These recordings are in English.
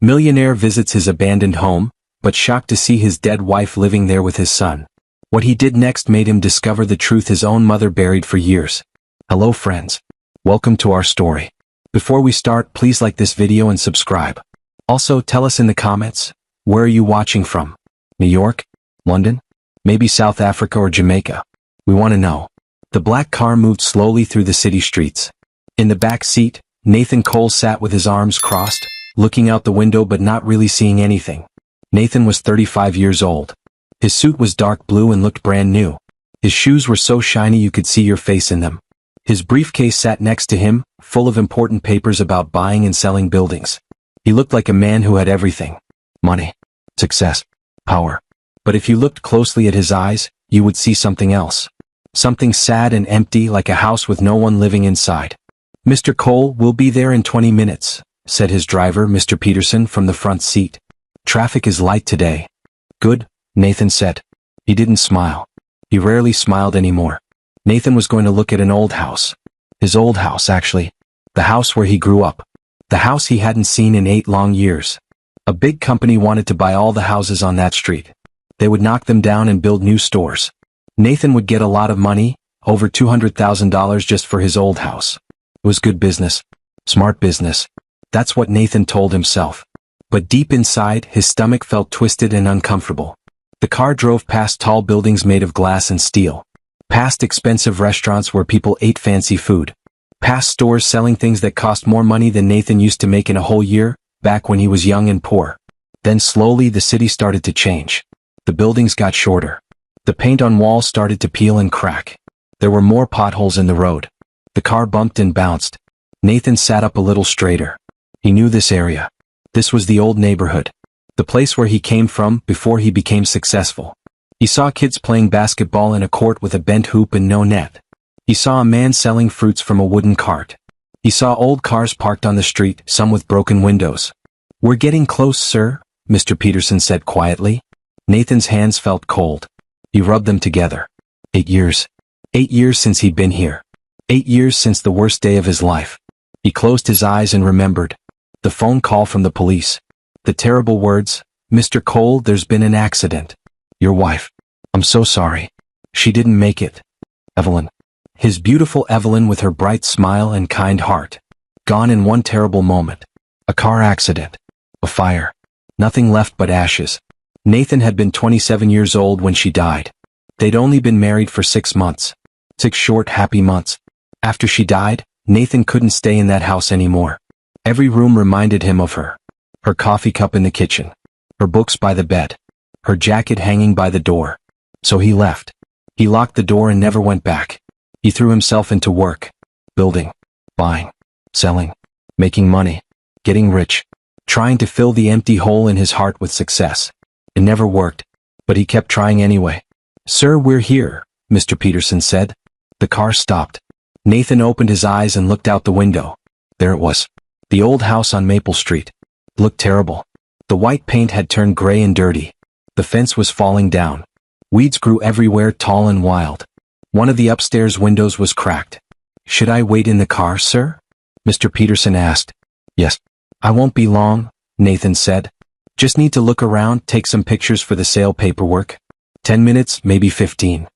Millionaire visits his abandoned home, but shocked to see his dead wife living there with his son. What he did next made him discover the truth his own mother buried for years. Hello friends. Welcome to our story. Before we start, please like this video and subscribe. Also, tell us in the comments, where are you watching from? New York? London? Maybe South Africa or Jamaica? We want to know. The black car moved slowly through the city streets. In the back seat, Nathan Cole sat with his arms crossed, looking out the window but not really seeing anything. Nathan was 35 years old. His suit was dark blue and looked brand new. His shoes were so shiny you could see your face in them. His briefcase sat next to him, full of important papers about buying and selling buildings. He looked like a man who had everything. Money, success, power. But if you looked closely at his eyes, you would see something else. Something sad and empty, like a house with no one living inside. "Mr. Cole, we'll be there in 20 minutes, said his driver, Mr. Peterson, from the front seat. "Traffic is light today." "Good," Nathan said. He didn't smile. He rarely smiled anymore. Nathan was going to look at an old house. His old house, actually. The house where he grew up. The house he hadn't seen in 8 long years. A big company wanted to buy all the houses on that street. They would knock them down and build new stores. Nathan would get a lot of money, over $200,000 just for his old house. It was good business. Smart business. That's what Nathan told himself. But deep inside, his stomach felt twisted and uncomfortable. The car drove past tall buildings made of glass and steel. Past expensive restaurants where people ate fancy food. Past stores selling things that cost more money than Nathan used to make in a whole year, back when he was young and poor. Then slowly the city started to change. The buildings got shorter. The paint on walls started to peel and crack. There were more potholes in the road. The car bumped and bounced. Nathan sat up a little straighter. He knew this area. This was the old neighborhood. The place where he came from before he became successful. He saw kids playing basketball in a court with a bent hoop and no net. He saw a man selling fruits from a wooden cart. He saw old cars parked on the street, some with broken windows. "We're getting close, sir," Mr. Peterson said quietly. Nathan's hands felt cold. He rubbed them together. 8 years. 8 years since he'd been here. 8 years since the worst day of his life. He closed his eyes and remembered. The phone call from the police. The terrible words, "Mr. Cole, there's been an accident. Your wife. I'm so sorry. She didn't make it. Evelyn." His beautiful Evelyn with her bright smile and kind heart. Gone in one terrible moment. A car accident. A fire. Nothing left but ashes. Nathan had been 27 years old when she died. They'd only been married for 6 months. 6 short, happy months. After she died, Nathan couldn't stay in that house anymore. Every room reminded him of her. Her coffee cup in the kitchen. Her books by the bed. Her jacket hanging by the door. So he left. He locked the door and never went back. He threw himself into work. Building. Buying. Selling. Making money. Getting rich. Trying to fill the empty hole in his heart with success. It never worked. But he kept trying anyway. "Sir, we're here," Mr. Peterson said. The car stopped. Nathan opened his eyes and looked out the window. There it was. The old house on Maple Street. It looked terrible. The white paint had turned gray and dirty. The fence was falling down. Weeds grew everywhere, tall and wild. One of the upstairs windows was cracked. "Should I wait in the car, sir?" Mr. Peterson asked. "Yes. I won't be long," Nathan said. "Just need to look around, take some pictures for the sale paperwork. 10 minutes, maybe 15.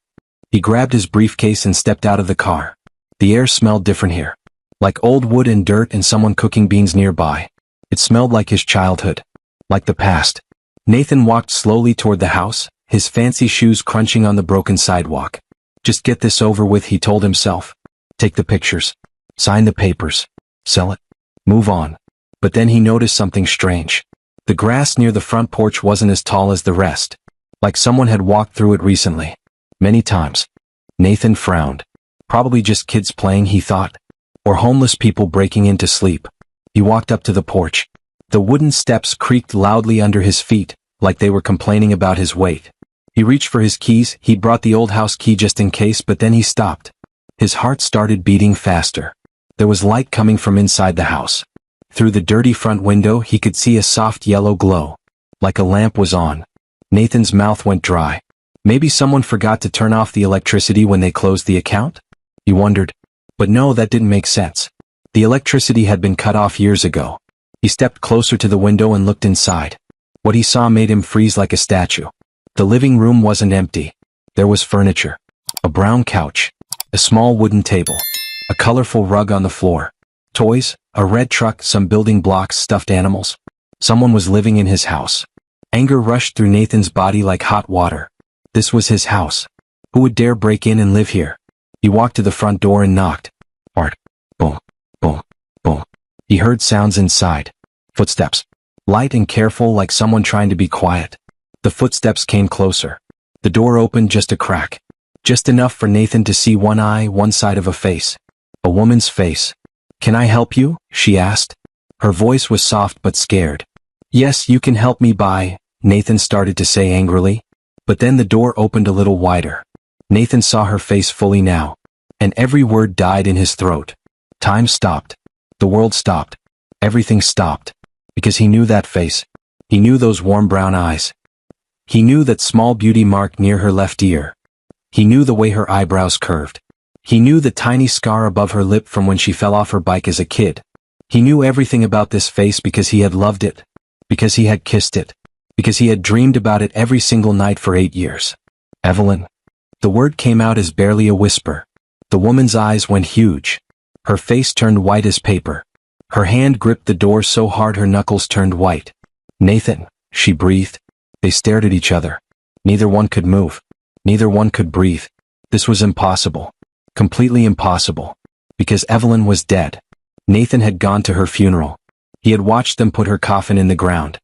He grabbed his briefcase and stepped out of the car. The air smelled different here. Like old wood and dirt and someone cooking beans nearby. It smelled like his childhood. Like the past. Nathan walked slowly toward the house, his fancy shoes crunching on the broken sidewalk. Just get this over with, he told himself. Take the pictures. Sign the papers. Sell it. Move on. But then he noticed something strange. The grass near the front porch wasn't as tall as the rest. Like someone had walked through it recently. Many times. Nathan frowned. Probably just kids playing, he thought. Or homeless people breaking in to sleep. He walked up to the porch. The wooden steps creaked loudly under his feet, like they were complaining about his weight. He reached for his keys. He'd brought the old house key just in case, but then he stopped. His heart started beating faster. There was light coming from inside the house. Through the dirty front window he could see a soft yellow glow. Like a lamp was on. Nathan's mouth went dry. Maybe someone forgot to turn off the electricity when they closed the account? He wondered. But no, that didn't make sense. The electricity had been cut off years ago. He stepped closer to the window and looked inside. What he saw made him freeze like a statue. The living room wasn't empty. There was furniture. A brown couch. A small wooden table. A colorful rug on the floor. Toys, a red truck, some building blocks, stuffed animals. Someone was living in his house. Anger rushed through Nathan's body like hot water. This was his house. Who would dare break in and live here? He walked to the front door and knocked. Hard. Boom, boom, boom. He heard sounds inside. Footsteps. Light and careful, like someone trying to be quiet. The footsteps came closer. The door opened just a crack. Just enough for Nathan to see one eye, one side of a face. A woman's face. "Can I help you?" she asked. Her voice was soft but scared. "Yes, you can help me by," Nathan started to say angrily. But then the door opened a little wider. Nathan saw her face fully now. And every word died in his throat. Time stopped. The world stopped. Everything stopped. Because he knew that face. He knew those warm brown eyes. He knew that small beauty mark near her left ear. He knew the way her eyebrows curved. He knew the tiny scar above her lip from when she fell off her bike as a kid. He knew everything about this face because he had loved it. Because he had kissed it. Because he had dreamed about it every single night for 8 years. Evelyn. The word came out as barely a whisper. The woman's eyes went huge. Her face turned white as paper. Her hand gripped the door so hard her knuckles turned white. "Nathan," she breathed. They stared at each other. Neither one could move. Neither one could breathe. This was impossible. Completely impossible. Because Evelyn was dead. Nathan had gone to her funeral. He had watched them put her coffin in the ground.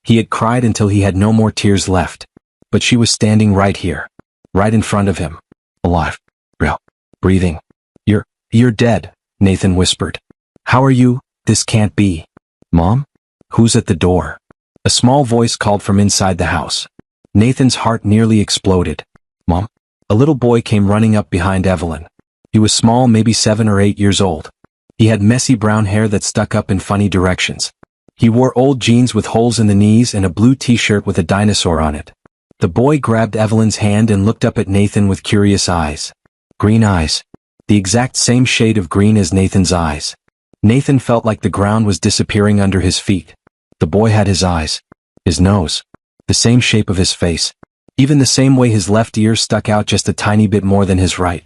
He had cried until he had no more tears left. But she was standing right here. Right in front of him. Alive. Real. Breathing. You're dead," Nathan whispered. "How are you? This can't be." "Mom? Who's at the door?" A small voice called from inside the house. Nathan's heart nearly exploded. "Mom?" A little boy came running up behind Evelyn. He was small, maybe 7 or 8 years old. He had messy brown hair that stuck up in funny directions. He wore old jeans with holes in the knees and a blue t-shirt with a dinosaur on it. The boy grabbed Evelyn's hand and looked up at Nathan with curious eyes. Green eyes. The exact same shade of green as Nathan's eyes. Nathan felt like the ground was disappearing under his feet. The boy had his eyes. His nose. The same shape of his face. Even the same way his left ear stuck out just a tiny bit more than his right.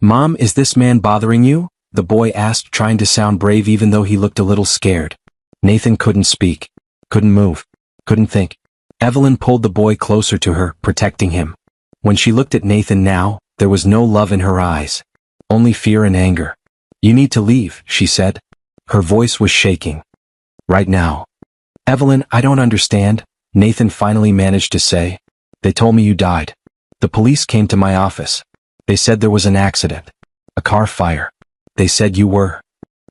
"Mom, is this man bothering you?" the boy asked, trying to sound brave even though he looked a little scared. Nathan couldn't speak. Couldn't move. Couldn't think. Evelyn pulled the boy closer to her, protecting him. When she looked at Nathan now, there was no love in her eyes. Only fear and anger. "You need to leave," she said. Her voice was shaking. "Right now." "Evelyn, I don't understand," Nathan finally managed to say. "They told me you died. The police came to my office. They said there was an accident. A car fire. They said you were."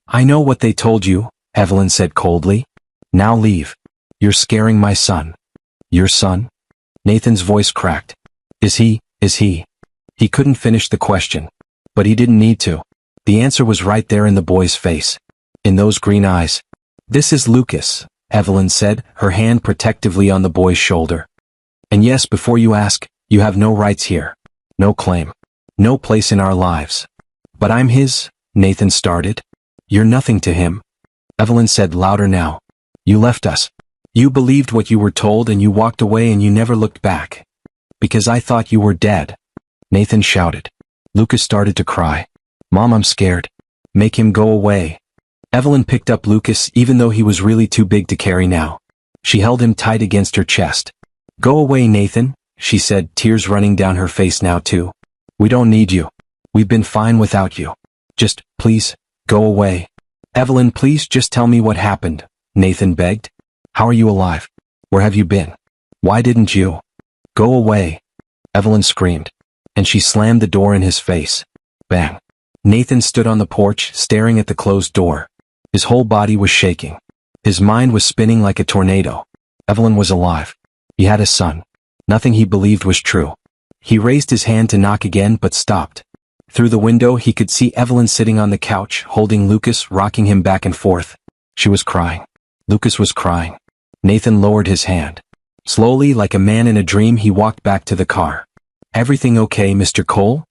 "I know what they told you," Evelyn said coldly. "Now leave. You're scaring my son." "Your son?" Nathan's voice cracked. Is he? He couldn't finish the question. But he didn't need to. The answer was right there in the boy's face. In those green eyes. "This is Lucas," Evelyn said, her hand protectively on the boy's shoulder. "And yes, before you ask, you have no rights here. No claim. No place in our lives." "But I'm his," Nathan started. "You're nothing to him," Evelyn said louder now. "You left us. You believed what you were told and you walked away and you never looked back. Because I thought you were dead," Nathan shouted. Lucas started to cry. "Mom, I'm scared. Make him go away." Evelyn picked up Lucas even though he was really too big to carry now. She held him tight against her chest. "Go away, Nathan," she said, tears running down her face now too. "We don't need you. We've been fine without you. Just, please, go away." "Evelyn, please just tell me what happened," Nathan begged. "How are you alive? Where have you been? Why didn't you?" "Go away," Evelyn screamed. And she slammed the door in his face. Bang. Nathan stood on the porch, staring at the closed door. His whole body was shaking. His mind was spinning like a tornado. Evelyn was alive. He had a son. Nothing he believed was true. He raised his hand to knock again but stopped. Through the window he could see Evelyn sitting on the couch, holding Lucas, rocking him back and forth. She was crying. Lucas was crying. Nathan lowered his hand. Slowly, like a man in a dream, he walked back to the car. "Everything okay, Mr. Cole?"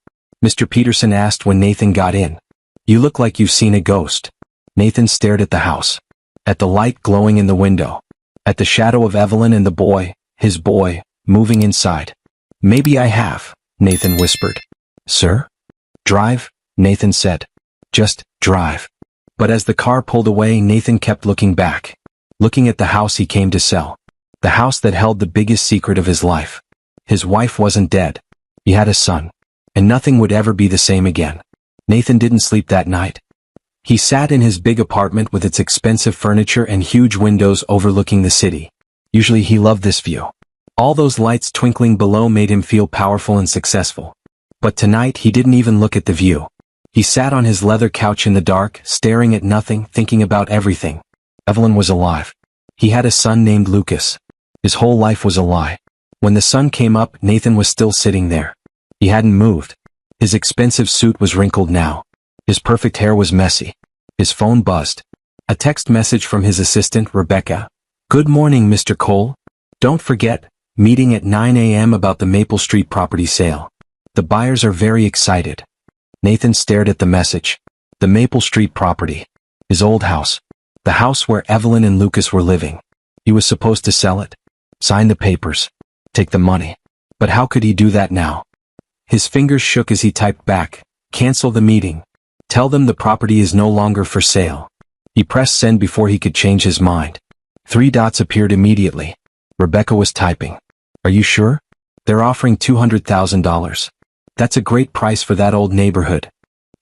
Mr. Peterson asked when Nathan got in. "You look like you've seen a ghost." Nathan stared at the house. at the light glowing in the window, at the shadow of Evelyn and the boy, his boy, moving inside. "Maybe I have," Nathan whispered. "Sir?" "Drive," Nathan said. "Just drive." But as the car pulled away, Nathan kept looking back. Looking at the house he came to sell. The house that held the biggest secret of his life. His wife wasn't dead. He had a son. And nothing would ever be the same again. Nathan didn't sleep that night. He sat in his big apartment with its expensive furniture and huge windows overlooking the city. Usually he loved this view. All those lights twinkling below made him feel powerful and successful. But tonight he didn't even look at the view. He sat on his leather couch in the dark, staring at nothing, thinking about everything. Evelyn was alive. He had a son named Lucas. His whole life was a lie. When the sun came up, Nathan was still sitting there. He hadn't moved. His expensive suit was wrinkled now. His perfect hair was messy. His phone buzzed. A text message from his assistant, Rebecca. "Good morning, Mr. Cole. Don't forget, meeting at 9 a.m. about the Maple Street property sale. The buyers are very excited." Nathan stared at the message. The Maple Street property. His old house. The house where Evelyn and Lucas were living. He was supposed to sell it. Sign the papers. Take the money. But how could he do that now? His fingers shook as he typed back. "Cancel the meeting. Tell them the property is no longer for sale." He pressed send before he could change his mind. 3 dots appeared immediately. Rebecca was typing. "Are you sure? They're offering $200,000. That's a great price for that old neighborhood."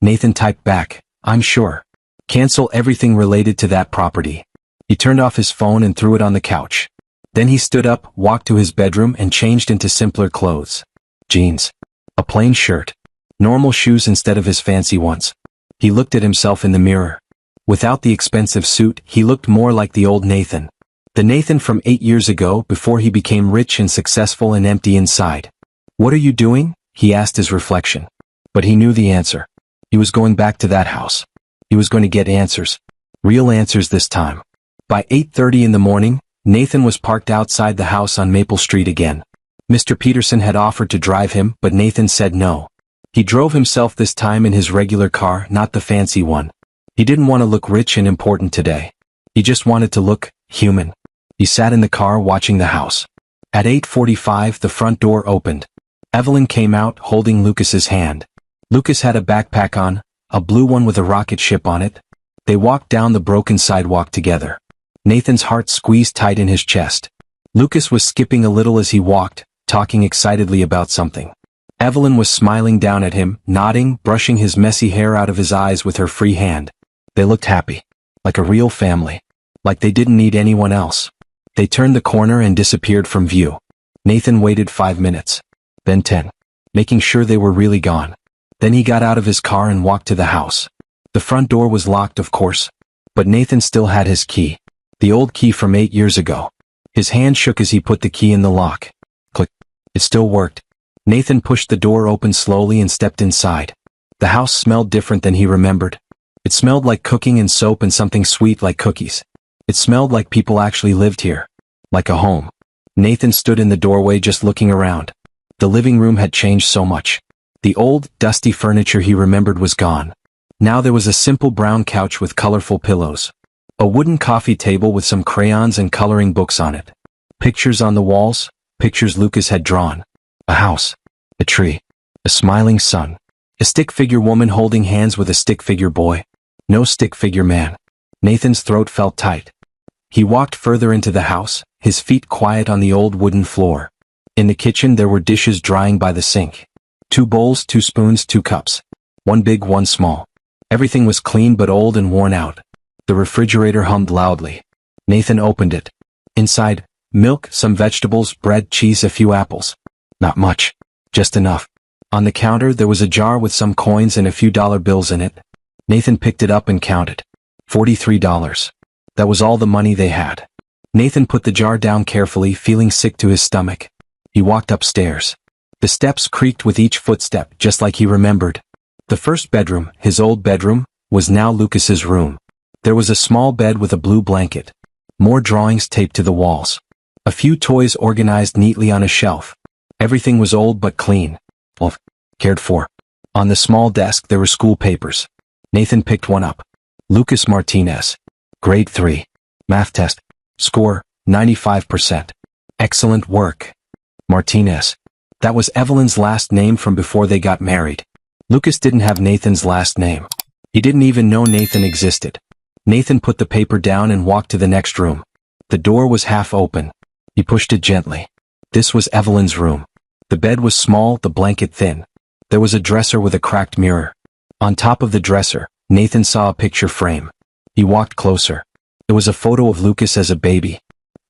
Nathan typed back, "I'm sure. Cancel everything related to that property." He turned off his phone and threw it on the couch. Then he stood up, walked to his bedroom and changed into simpler clothes. Jeans. A plain shirt. Normal shoes instead of his fancy ones. He looked at himself in the mirror. Without the expensive suit, he looked more like the old Nathan. The Nathan from 8 years ago before he became rich and successful and empty inside. "What are you doing?" he asked his reflection. But he knew the answer. He was going back to that house. He was going to get answers. Real answers this time. By 8:30 in the morning, Nathan was parked outside the house on Maple Street again. Mr. Peterson had offered to drive him, but Nathan said no. He drove himself this time in his regular car, not the fancy one. He didn't want to look rich and important today. He just wanted to look human. He sat in the car watching the house. At 8:45 the front door opened. Evelyn came out holding Lucas's hand. Lucas had a backpack on, a blue one with a rocket ship on it. They walked down the broken sidewalk together. Nathan's heart squeezed tight in his chest. Lucas was skipping a little as he walked, talking excitedly about something. Evelyn was smiling down at him, nodding, brushing his messy hair out of his eyes with her free hand. They looked happy. Like a real family. Like they didn't need anyone else. They turned the corner and disappeared from view. Nathan waited 5 minutes. Then 10. Making sure they were really gone. Then he got out of his car and walked to the house. The front door was locked, of course. But Nathan still had his key. The old key from 8 years ago. His hand shook as he put the key in the lock. Click. It still worked. Nathan pushed the door open slowly and stepped inside. The house smelled different than he remembered. It smelled like cooking and soap and something sweet like cookies. It smelled like people actually lived here. Like a home. Nathan stood in the doorway just looking around. The living room had changed so much. The old, dusty furniture he remembered was gone. Now there was a simple brown couch with colorful pillows. A wooden coffee table with some crayons and coloring books on it. Pictures on the walls, pictures Lucas had drawn. A house. A tree. A smiling sun. A stick figure woman holding hands with a stick figure boy. No stick figure man. Nathan's throat felt tight. He walked further into the house, his feet quiet on the old wooden floor. In the kitchen there were dishes drying by the sink. 2 bowls, 2 spoons, 2 cups. 1 big, 1 small. Everything was clean but old and worn out. The refrigerator hummed loudly. Nathan opened it. Inside, milk, some vegetables, bread, cheese, a few apples. Not much. Just enough. On the counter there was a jar with some coins and a few dollar bills in it. Nathan picked it up and counted. $43. That was all the money they had. Nathan put the jar down carefully, feeling sick to his stomach. He walked upstairs. The steps creaked with each footstep, just like he remembered. The first bedroom, his old bedroom, was now Lucas's room. There was a small bed with a blue blanket. More drawings taped to the walls. A few toys organized neatly on a shelf. Everything was old but clean. Well, cared for. On the small desk there were school papers. Nathan picked one up. Lucas Martinez. Grade 3. Math test. Score, 95%. Excellent work. Martinez. That was Evelyn's last name from before they got married. Lucas didn't have Nathan's last name. He didn't even know Nathan existed. Nathan put the paper down and walked to the next room. The door was half open. He pushed it gently. This was Evelyn's room. The bed was small, the blanket thin. There was a dresser with a cracked mirror. On top of the dresser, Nathan saw a picture frame. He walked closer. It was a photo of Lucas as a baby.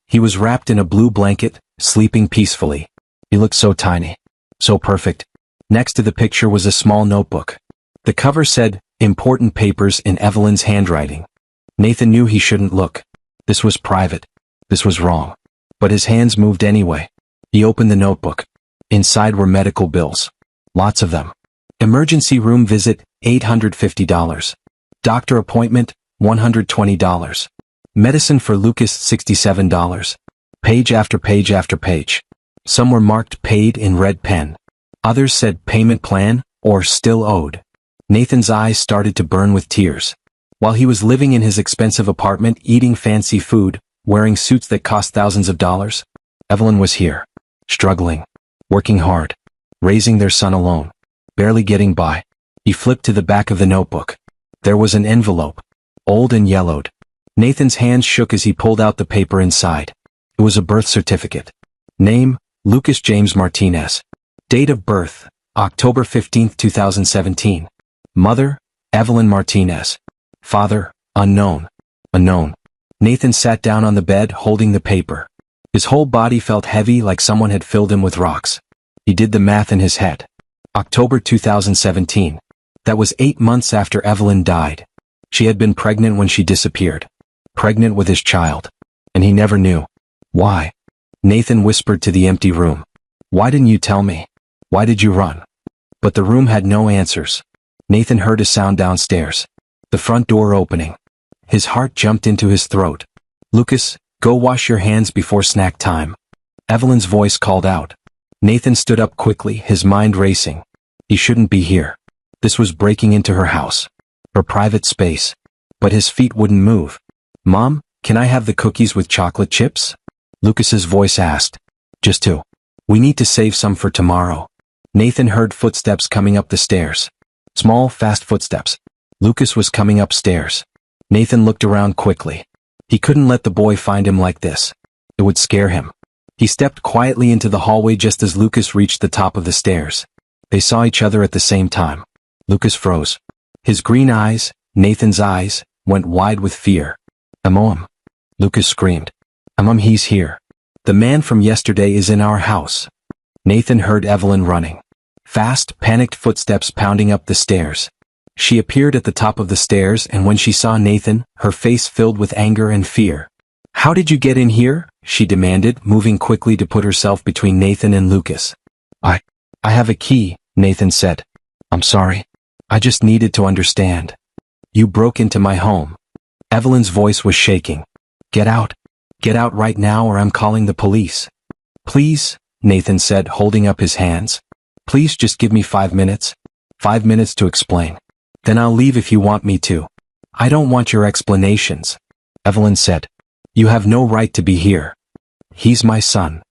He was wrapped in a blue blanket, sleeping peacefully. He looked so tiny. So perfect. Next to the picture was a small notebook. The cover said, "Important papers" in Evelyn's handwriting. Nathan knew he shouldn't look. This was private. This was wrong. But his hands moved anyway. He opened the notebook. Inside were medical bills. Lots of them. Emergency room visit, $850. Doctor appointment, $120. Medicine for Lucas, $67. Page after page after page. Some were marked paid in red pen. Others said payment plan, or still owed. Nathan's eyes started to burn with tears. While he was living in his expensive apartment, eating fancy food, wearing suits that cost thousands of dollars, Evelyn was here, struggling, working hard, raising their son alone, barely getting by. He flipped to the back of the notebook. There was an envelope, old and yellowed. Nathan's hands shook as he pulled out the paper inside. It was a birth certificate. Name, Lucas James Martinez. Date of birth, October 15, 2017. Mother, Evelyn Martinez. Father, unknown. Unknown. Nathan sat down on the bed holding the paper. His whole body felt heavy, like someone had filled him with rocks. He did the math in his head. October 2017. That was 8 months after Evelyn died. She had been pregnant when she disappeared. Pregnant with his child. And he never knew. Why? Nathan whispered to the empty room. Why didn't you tell me? Why did you run? But the room had no answers. Nathan heard a sound downstairs. The front door opening. His heart jumped into his throat. Lucas, go wash your hands before snack time. Evelyn's voice called out. Nathan stood up quickly, his mind racing. He shouldn't be here. This was breaking into her house. Her private space. But his feet wouldn't move. Mom, can I have the cookies with chocolate chips? Lucas's voice asked. Just 2. We need to save some for tomorrow. Nathan heard footsteps coming up the stairs. Small, fast footsteps. Lucas was coming upstairs. Nathan looked around quickly. He couldn't let the boy find him like this. It would scare him. He stepped quietly into the hallway just as Lucas reached the top of the stairs. They saw each other at the same time. Lucas froze. His green eyes, Nathan's eyes, went wide with fear. Mom. Lucas screamed. Mom, he's here. The man from yesterday is in our house. Nathan heard Evelyn running. Fast, panicked footsteps pounding up the stairs. She appeared at the top of the stairs, and when she saw Nathan, her face filled with anger and fear. How did you get in here? She demanded, moving quickly to put herself between Nathan and Lucas. I have a key, Nathan said. I'm sorry. I just needed to understand. You broke into my home. Evelyn's voice was shaking. Get out. Get out right now or I'm calling the police. Please, Nathan said, holding up his hands. Please just give me 5 minutes. 5 minutes to explain. Then I'll leave if you want me to. I don't want your explanations. Evelyn said. You have no right to be here. He's my son.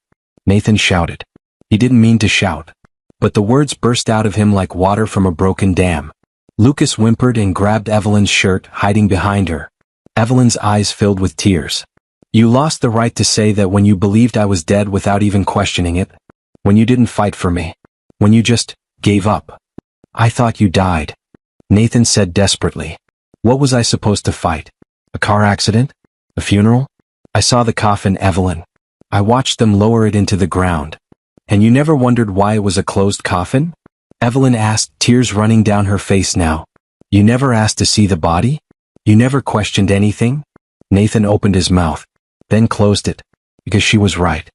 Nathan shouted. He didn't mean to shout. But the words burst out of him like water from a broken dam. Lucas whimpered and grabbed Evelyn's shirt, hiding behind her. Evelyn's eyes filled with tears. You lost the right to say that when you believed I was dead without even questioning it. When you didn't fight for me. When you just gave up. I thought you died. Nathan said desperately. What was I supposed to fight? A car accident? A funeral? I saw the coffin, Evelyn. I watched them lower it into the ground. And you never wondered why it was a closed coffin? Evelyn asked, tears running down her face now. You never asked to see the body? You never questioned anything? Nathan opened his mouth, then closed it, because she was right.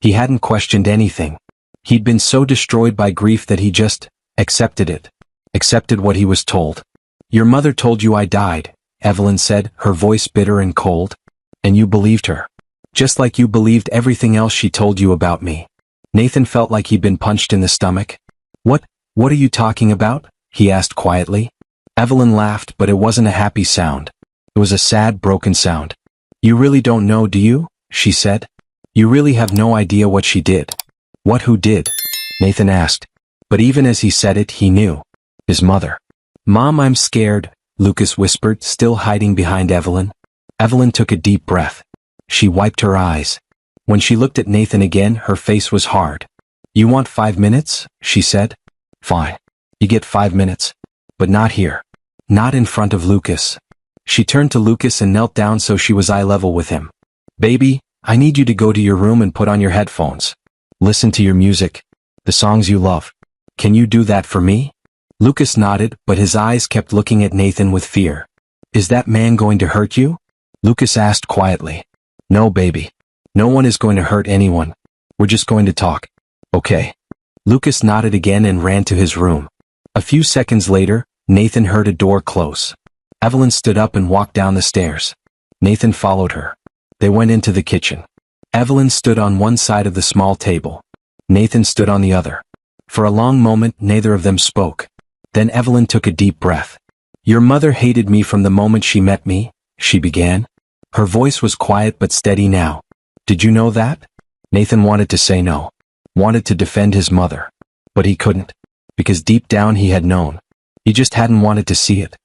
He hadn't questioned anything. He'd been so destroyed by grief that he just accepted it. Accepted what he was told. Your mother told you I died, Evelyn said, her voice bitter and cold. And you believed her. Just like you believed everything else she told you about me. Nathan felt like he'd been punched in the stomach. What are you talking about? He asked quietly. Evelyn laughed, but it wasn't a happy sound. It was a sad, broken sound. You really don't know, do you? She said. You really have no idea what she did. What, who did? Nathan asked. But even as he said it, he knew. His mother. Mom, I'm scared, Lucas whispered, still hiding behind Evelyn. Evelyn took a deep breath. She wiped her eyes. When she looked at Nathan again, her face was hard. You want 5 minutes? She said. Fine. You get 5 minutes. But not here. Not in front of Lucas. She turned to Lucas and knelt down so she was eye level with him. Baby, I need you to go to your room and put on your headphones. Listen to your music. The songs you love. Can you do that for me? Lucas nodded, but his eyes kept looking at Nathan with fear. Is that man going to hurt you? Lucas asked quietly. No, baby. No one is going to hurt anyone. We're just going to talk. Okay. Lucas nodded again and ran to his room. A few seconds later, Nathan heard a door close. Evelyn stood up and walked down the stairs. Nathan followed her. They went into the kitchen. Evelyn stood on one side of the small table. Nathan stood on the other. For a long moment, neither of them spoke. Then Evelyn took a deep breath. Your mother hated me from the moment she met me, she began. Her voice was quiet but steady now. Did you know that? Nathan wanted to say no. Wanted to defend his mother. But he couldn't. Because deep down he had known. He just hadn't wanted to see it.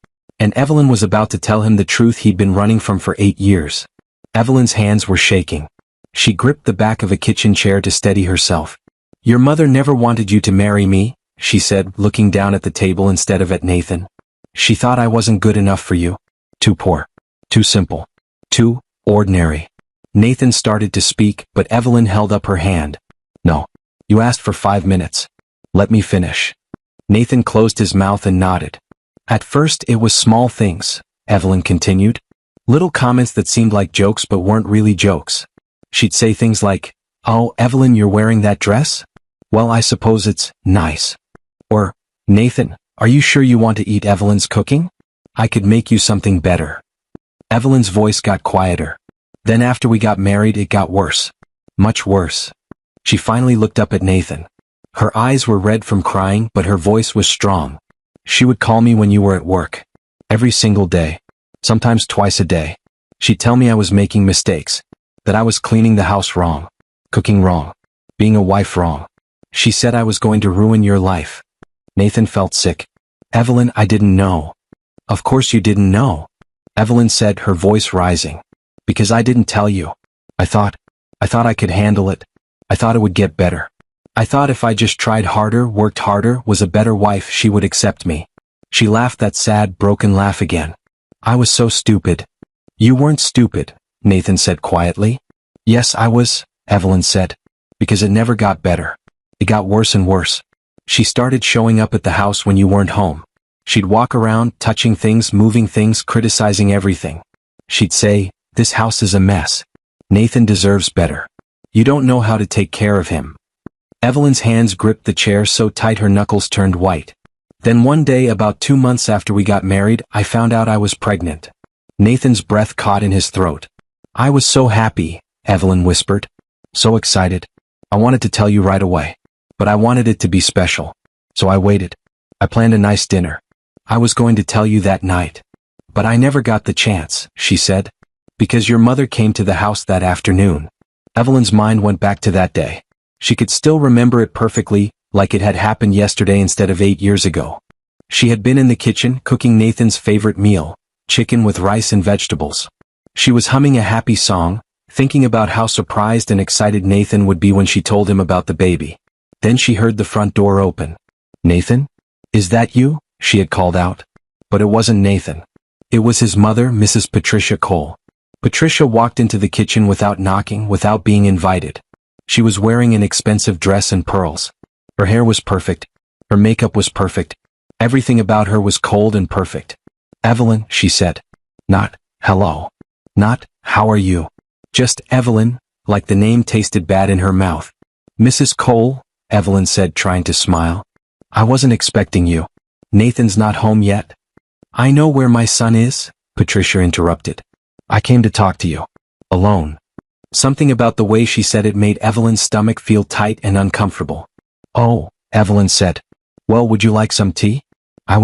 And Evelyn was about to tell him the truth he'd been running from for 8 years. Evelyn's hands were shaking. She gripped the back of a kitchen chair to steady herself. Your mother never wanted you to marry me, she said, looking down at the table instead of at Nathan. She thought I wasn't good enough for you. Too poor. Too simple. Too ordinary. Nathan started to speak, but Evelyn held up her hand. No. You asked for 5 minutes. Let me finish. Nathan closed his mouth and nodded. At first it was small things, Evelyn continued. Little comments that seemed like jokes but weren't really jokes. She'd say things like, oh, Evelyn, you're wearing that dress? Well, I suppose it's nice. Or, Nathan, are you sure you want to eat Evelyn's cooking? I could make you something better. Evelyn's voice got quieter. Then after we got married, it got worse. Much worse. She finally looked up at Nathan. Her eyes were red from crying, but her voice was strong. She would call me when you were at work. Every single day. Sometimes twice a day. She'd tell me I was making mistakes. That I was cleaning the house wrong. Cooking wrong. Being a wife wrong. She said I was going to ruin your life. Nathan felt sick. Evelyn, I didn't know. Of course you didn't know. Evelyn said, her voice rising. Because I didn't tell you. I thought I could handle it. I thought it would get better. I thought if I just tried harder, worked harder, was a better wife, she would accept me. She laughed that sad, broken laugh again. I was so stupid. You weren't stupid, Nathan said quietly. Yes, I was, Evelyn said. Because it never got better. It got worse and worse. She started showing up at the house when you weren't home. She'd walk around, touching things, moving things, criticizing everything. She'd say, this house is a mess. Nathan deserves better. You don't know how to take care of him. Evelyn's hands gripped the chair so tight her knuckles turned white. Then one day, about 2 months after we got married, I found out I was pregnant. Nathan's breath caught in his throat. I was so happy, Evelyn whispered. So excited. I wanted to tell you right away. But I wanted it to be special. So I waited. I planned a nice dinner. I was going to tell you that night. But I never got the chance, she said. Because your mother came to the house that afternoon. Evelyn's mind went back to that day. She could still remember it perfectly, like it had happened yesterday instead of 8 years ago. She had been in the kitchen, cooking Nathan's favorite meal, chicken with rice and vegetables. She was humming a happy song, thinking about how surprised and excited Nathan would be when she told him about the baby. Then she heard the front door open. Nathan? Is that you? She had called out. But it wasn't Nathan. It was his mother, Mrs. Patricia Cole. Patricia walked into the kitchen without knocking, without being invited. She was wearing an expensive dress and pearls. Her hair was perfect. Her makeup was perfect. Everything about her was cold and perfect. Evelyn, she said. Not, hello. Not, how are you? Just Evelyn, like the name tasted bad in her mouth. Mrs. Cole, Evelyn said, trying to smile. I wasn't expecting you. Nathan's not home yet. I know where my son is, Patricia interrupted. I came to talk to you. Alone. Something about the way she said it made Evelyn's stomach feel tight and uncomfortable. Oh, Evelyn said. Well, would you like some tea? I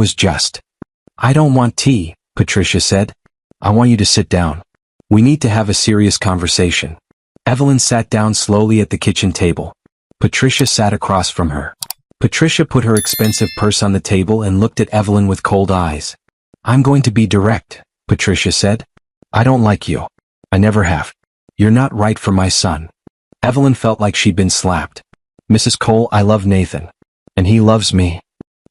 don't want tea, Patricia said. I want you to sit down. We need to have a serious conversation. Evelyn sat down slowly at the kitchen table. Patricia sat across from her. Patricia put her expensive purse on the table and looked at Evelyn with cold eyes. I'm going to be direct, Patricia said. I don't like you. I never have. You're not right for my son. Evelyn felt like she'd been slapped. Mrs. Cole, I love Nathan. And he loves me.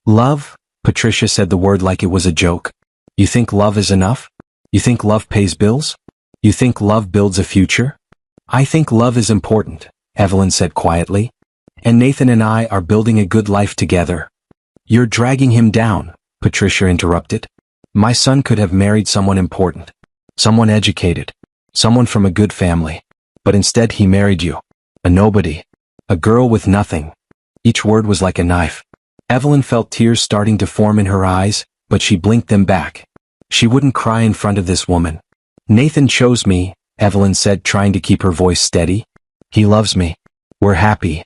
Love? Patricia said the word like it was a joke. You think love is enough? You think love pays bills? You think love builds a future? I think love is important, Evelyn said quietly. And Nathan and I are building a good life together. You're dragging him down, Patricia interrupted. My son could have married someone important, someone educated, someone from a good family. But instead he married you. A nobody. A girl with nothing. Each word was like a knife. Evelyn felt tears starting to form in her eyes, but she blinked them back. She wouldn't cry in front of this woman. Nathan chose me, Evelyn said, trying to keep her voice steady. He loves me. We're happy.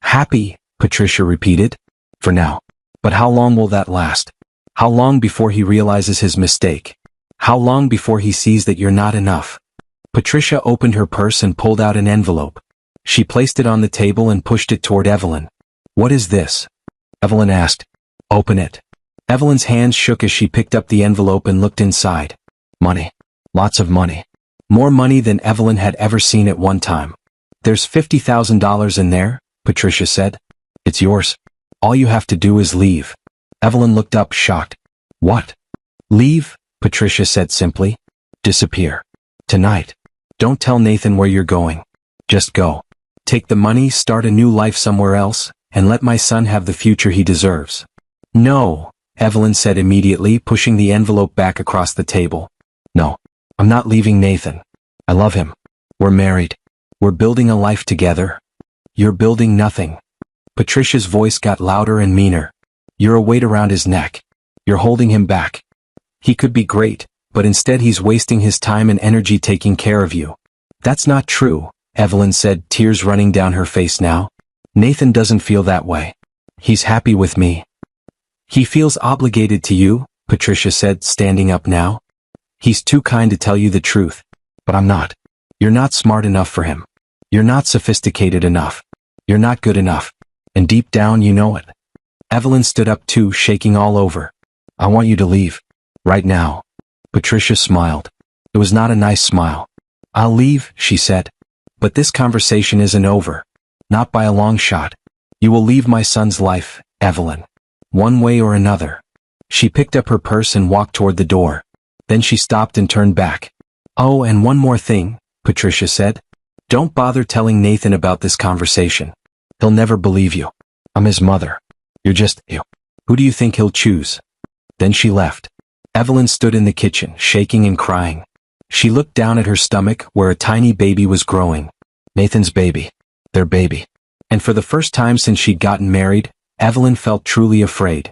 Happy, Patricia repeated. For now. But how long will that last? How long before he realizes his mistake? How long before he sees that you're not enough? Patricia opened her purse and pulled out an envelope. She placed it on the table and pushed it toward Evelyn. What is this? Evelyn asked. Open it. Evelyn's hands shook as she picked up the envelope and looked inside. Money. Lots of money. More money than Evelyn had ever seen at one time. There's $50,000 in there, Patricia said. It's yours. All you have to do is leave. Evelyn looked up, shocked. What? Leave, Patricia said simply. Disappear. Tonight. Don't tell Nathan where you're going. Just go. Take the money, start a new life somewhere else, and let my son have the future he deserves. No, Evelyn said immediately, pushing the envelope back across the table. No, I'm not leaving Nathan. I love him. We're married. We're building a life together. You're building nothing. Patricia's voice got louder and meaner. You're a weight around his neck. You're holding him back. He could be great, but instead he's wasting his time and energy taking care of you. That's not true, Evelyn said, tears running down her face now. Nathan doesn't feel that way. He's happy with me. He feels obligated to you, Patricia said, standing up now. He's too kind to tell you the truth. But I'm not. You're not smart enough for him. You're not sophisticated enough. You're not good enough. And deep down you know it. Evelyn stood up too, shaking all over. I want you to leave. Right now. Patricia smiled. It was not a nice smile. I'll leave, she said. But this conversation isn't over. Not by a long shot. You will leave my son's life, Evelyn. One way or another. She picked up her purse and walked toward the door. Then she stopped and turned back. Oh, and one more thing, Patricia said. Don't bother telling Nathan about this conversation. He'll never believe you. I'm his mother. You're just you. Who do you think he'll choose? Then she left. Evelyn stood in the kitchen, shaking and crying. She looked down at her stomach where a tiny baby was growing. Nathan's baby. Their baby. And for the first time since she'd gotten married, Evelyn felt truly afraid.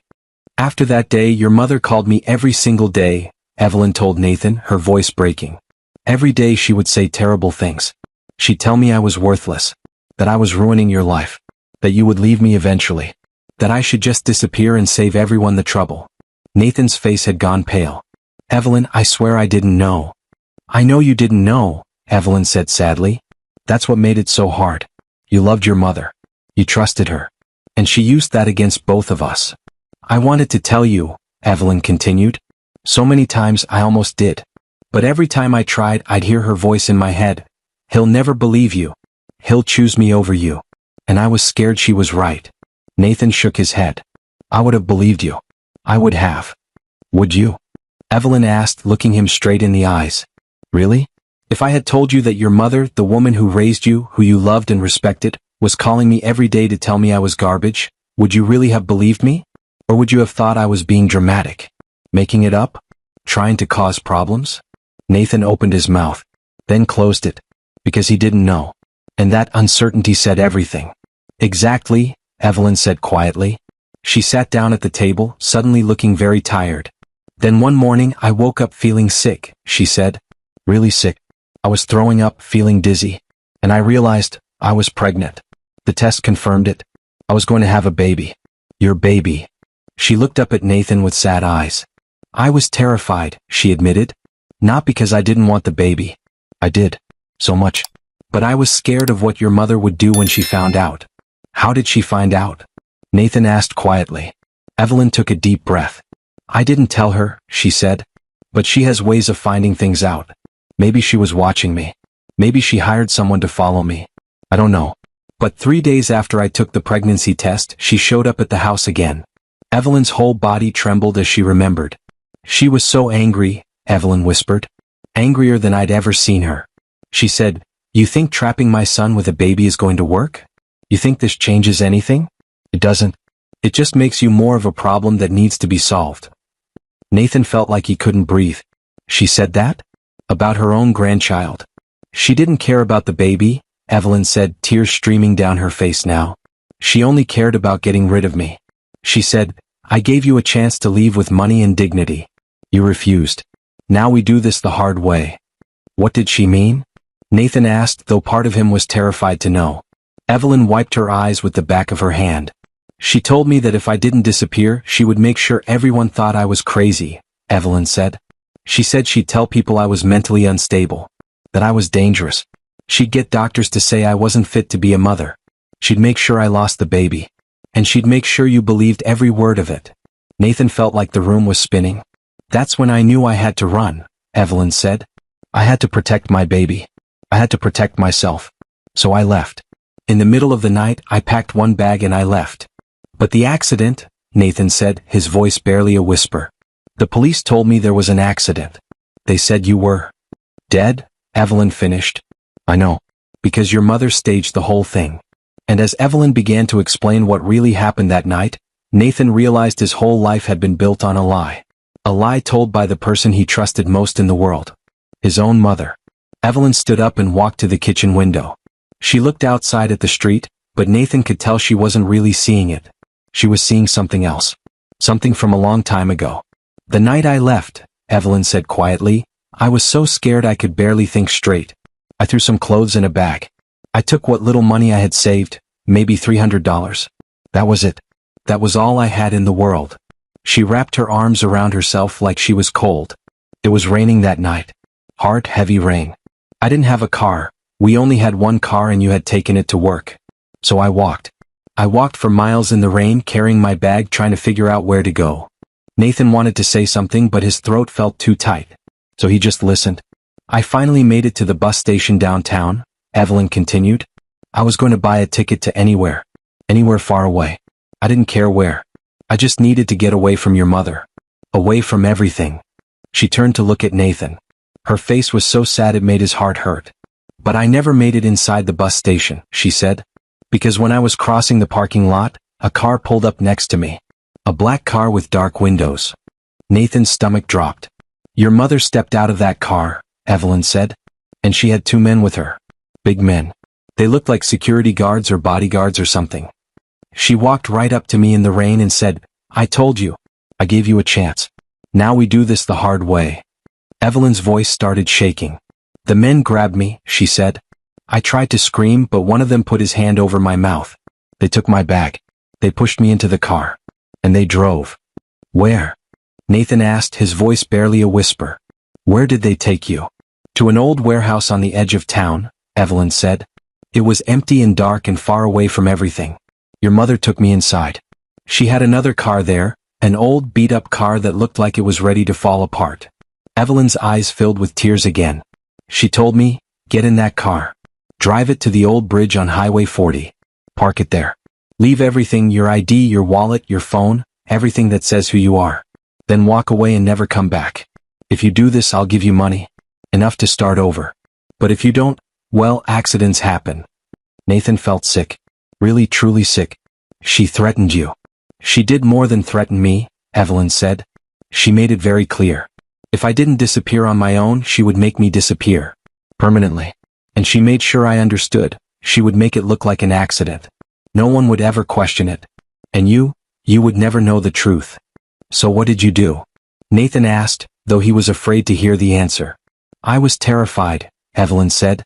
After that day, your mother called me every single day, Evelyn told Nathan, her voice breaking. Every day she would say terrible things. She'd tell me I was worthless, that I was ruining your life, that you would leave me eventually, that I should just disappear and save everyone the trouble. Nathan's face had gone pale. Evelyn, I swear I didn't know. I know you didn't know, Evelyn said sadly. That's what made it so hard. You loved your mother. You trusted her. And she used that against both of us. I wanted to tell you, Evelyn continued. So many times I almost did. But every time I tried, I'd hear her voice in my head. He'll never believe you. He'll choose me over you. And I was scared she was right. Nathan shook his head. I would have believed you. I would have. Would you? Evelyn asked, looking him straight in the eyes. Really? If I had told you that your mother, the woman who raised you, who you loved and respected, was calling me every day to tell me I was garbage, would you really have believed me? Or would you have thought I was being dramatic? Making it up? Trying to cause problems? Nathan opened his mouth, then closed it, because he didn't know. And that uncertainty said everything. Exactly, Evelyn said quietly. She sat down at the table, suddenly looking very tired. Then one morning I woke up feeling sick, she said. Really sick. I was throwing up, feeling dizzy. And I realized I was pregnant. The test confirmed it. I was going to have a baby. Your baby. She looked up at Nathan with sad eyes. I was terrified, she admitted. Not because I didn't want the baby, I did. So much. But I was scared of what your mother would do when she found out. How did she find out? Nathan asked quietly. Evelyn took a deep breath. I didn't tell her, she said. But she has ways of finding things out. Maybe she was watching me. Maybe she hired someone to follow me. I don't know. But 3 days after I took the pregnancy test, she showed up at the house again. Evelyn's whole body trembled as she remembered. She was so angry, Evelyn whispered. Angrier than I'd ever seen her. She said, You think trapping my son with a baby is going to work? You think this changes anything? It doesn't. It just makes you more of a problem that needs to be solved. Nathan felt like he couldn't breathe. She said that? About her own grandchild. She didn't care about the baby, Evelyn said, tears streaming down her face now. She only cared about getting rid of me. She said, I gave you a chance to leave with money and dignity. You refused. Now we do this the hard way. What did she mean? Nathan asked, though part of him was terrified to know. Evelyn wiped her eyes with the back of her hand. She told me that if I didn't disappear, she would make sure everyone thought I was crazy, Evelyn said. She said she'd tell people I was mentally unstable, that I was dangerous. She'd get doctors to say I wasn't fit to be a mother. She'd make sure I lost the baby. And she'd make sure you believed every word of it. Nathan felt like the room was spinning. That's when I knew I had to run, Evelyn said. I had to protect my baby. I had to protect myself. So I left. In the middle of the night, I packed one bag and I left. But the accident, Nathan said, his voice barely a whisper. The police told me there was an accident. They said you were dead, Evelyn finished. I know. Because your mother staged the whole thing. And as Evelyn began to explain what really happened that night, Nathan realized his whole life had been built on a lie. A lie told by the person he trusted most in the world. His own mother. Evelyn stood up and walked to the kitchen window. She looked outside at the street, but Nathan could tell she wasn't really seeing it. She was seeing something else. Something from a long time ago. The night I left, Evelyn said quietly, I was so scared I could barely think straight. I threw some clothes in a bag. I took what little money I had saved, maybe $300. That was it. That was all I had in the world. She wrapped her arms around herself like she was cold. It was raining that night. Hard, heavy rain. I didn't have a car. We only had one car and you had taken it to work. So I walked. I walked for miles in the rain carrying my bag trying to figure out where to go. Nathan wanted to say something but his throat felt too tight. So he just listened. I finally made it to the bus station downtown, Evelyn continued. I was going to buy a ticket to anywhere. Anywhere far away. I didn't care where. I just needed to get away from your mother. Away from everything. She turned to look at Nathan. Her face was so sad it made his heart hurt. But I never made it inside the bus station, she said. Because when I was crossing the parking lot, a car pulled up next to me. A black car with dark windows. Nathan's stomach dropped. Your mother stepped out of that car, Evelyn said. And she had 2 men with her. Big men. They looked like security guards or bodyguards or something. She walked right up to me in the rain and said, I told you. I gave you a chance. Now we do this the hard way. Evelyn's voice started shaking. The men grabbed me, she said. I tried to scream, but one of them put his hand over my mouth. They took my bag. They pushed me into the car. And they drove. Where? Nathan asked, his voice barely a whisper. Where did they take you? To an old warehouse on the edge of town, Evelyn said. It was empty and dark and far away from everything. Your mother took me inside. She had another car there, an old beat-up car that looked like it was ready to fall apart. Evelyn's eyes filled with tears again. She told me, get in that car. Drive it to the old bridge on Highway 40. Park it there. Leave everything, your ID, your wallet, your phone, everything that says who you are. Then walk away and never come back. If you do this, I'll give you money. Enough to start over. But if you don't, well, accidents happen. Nathan felt sick. Really, truly sick. She threatened you. She did more than threaten me, Evelyn said. She made it very clear. If I didn't disappear on my own, she would make me disappear. Permanently. And she made sure I understood. She would make it look like an accident. No one would ever question it. And you would never know the truth. So what did you do? Nathan asked, though he was afraid to hear the answer. I was terrified, Evelyn said.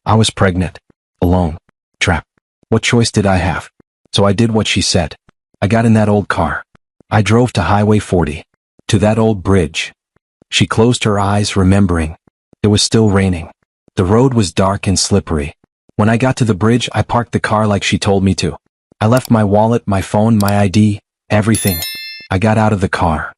I was pregnant. Alone. Trapped. What choice did I have? So I did what she said. I got in that old car. I drove to Highway 40. To that old bridge. She closed her eyes, remembering. It was still raining. The road was dark and slippery. When I got to the bridge, I parked the car like she told me to. I left my wallet, my phone, my ID, everything. I got out of the car.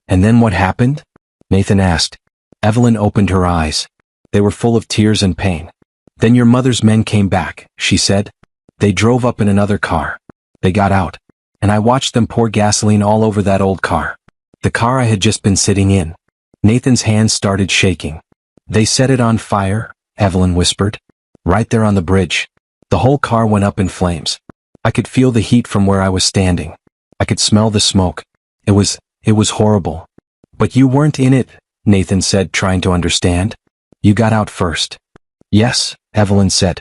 And then what happened? Nathan asked. Evelyn opened her eyes. They were full of tears and pain. Then your mother's men came back, she said. They drove up in another car. They got out. And I watched them pour gasoline all over that old car. The car I had just been sitting in. Nathan's hands started shaking. They set it on fire, Evelyn whispered. Right there on the bridge. The whole car went up in flames. I could feel the heat from where I was standing. I could smell the smoke. It was horrible. But you weren't in it, Nathan said, trying to understand. You got out first. Yes, Evelyn said.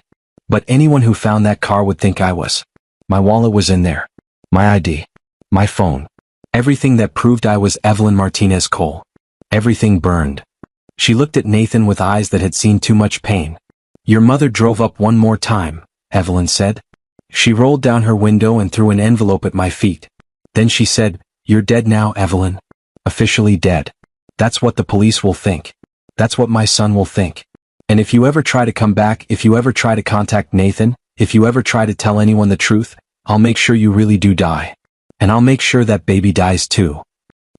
But anyone who found that car would think I was. My wallet was in there. My ID. My phone. Everything that proved I was Evelyn Martinez Cole. Everything burned. She looked at Nathan with eyes that had seen too much pain. Your mother drove up one more time, Evelyn said. She rolled down her window and threw an envelope at my feet. Then she said, You're dead now, Evelyn. Officially dead. That's what the police will think. That's what my son will think. And if you ever try to come back, if you ever try to contact Nathan, if you ever try to tell anyone the truth, I'll make sure you really do die. And I'll make sure that baby dies too.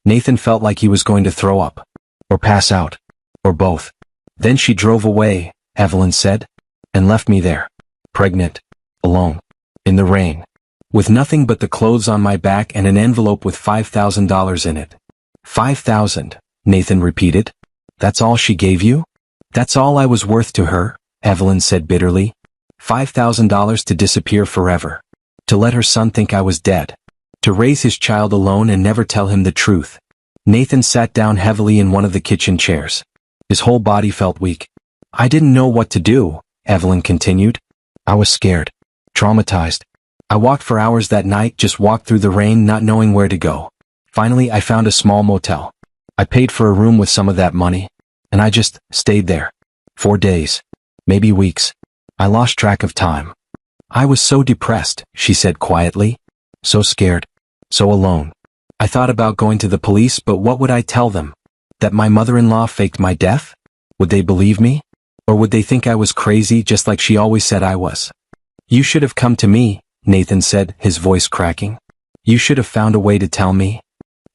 Nathan felt like he was going to throw up. Or pass out. Or both. Then she drove away, Evelyn said, and left me there. Pregnant. Alone. In the rain. With nothing but the clothes on my back and an envelope with $5,000 in it. 5,000, Nathan repeated. That's all she gave you? That's all I was worth to her, Evelyn said bitterly. $5,000 to disappear forever. To let her son think I was dead. To raise his child alone and never tell him the truth. Nathan sat down heavily in one of the kitchen chairs. His whole body felt weak. I didn't know what to do, Evelyn continued. I was scared. Traumatized. I walked for hours that night, just walked through the rain, not knowing where to go. Finally, I found a small motel. I paid for a room with some of that money. And I just stayed there. 4 days. Maybe weeks. I lost track of time. I was so depressed, she said quietly. So scared. So alone. I thought about going to the police, but what would I tell them? That my mother-in-law faked my death? Would they believe me? Or would they think I was crazy just like she always said I was? You should have come to me, Nathan said, his voice cracking. You should have found a way to tell me.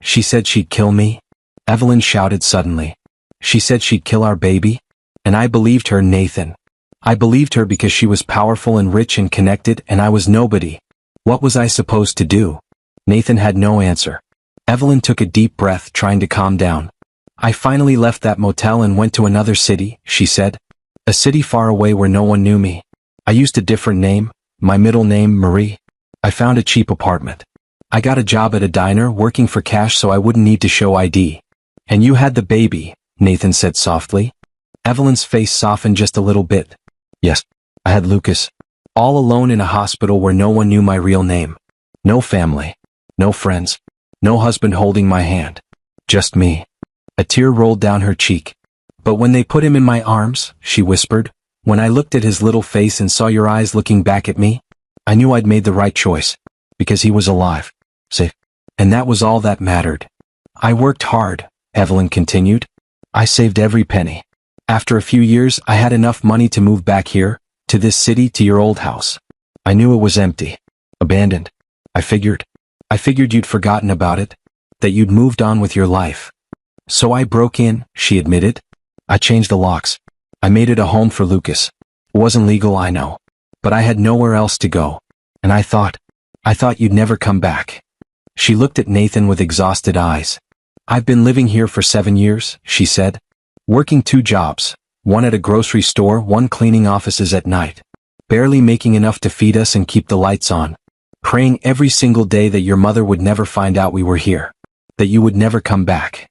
She said she'd kill me. Evelyn shouted suddenly. She said she'd kill our baby. And I believed her, Nathan. I believed her because she was powerful and rich and connected, and I was nobody. What was I supposed to do? Nathan had no answer. Evelyn took a deep breath, trying to calm down. I finally left that motel and went to another city, she said. A city far away where no one knew me. I used a different name, my middle name, Marie. I found a cheap apartment. I got a job at a diner, working for cash so I wouldn't need to show ID. And you had the baby, Nathan said softly. Evelyn's face softened just a little bit. Yes, I had Lucas. All alone in a hospital where no one knew my real name. No family. No friends. No husband holding my hand. Just me. A tear rolled down her cheek. But when they put him in my arms, she whispered, when I looked at his little face and saw your eyes looking back at me, I knew I'd made the right choice. Because he was alive. Safe. And that was all that mattered. I worked hard, Evelyn continued. I saved every penny. After a few years, I had enough money to move back here, to this city, to your old house. I knew it was empty. Abandoned. I figured you'd forgotten about it. That you'd moved on with your life. So I broke in, she admitted. I changed the locks. I made it a home for Lucas. It wasn't legal, I know. But I had nowhere else to go. And I thought you'd never come back. She looked at Nathan with exhausted eyes. I've been living here for 7 years, she said. Working 2 jobs, one at a grocery store, one cleaning offices at night. Barely making enough to feed us and keep the lights on. Praying every single day that your mother would never find out we were here. That you would never come back.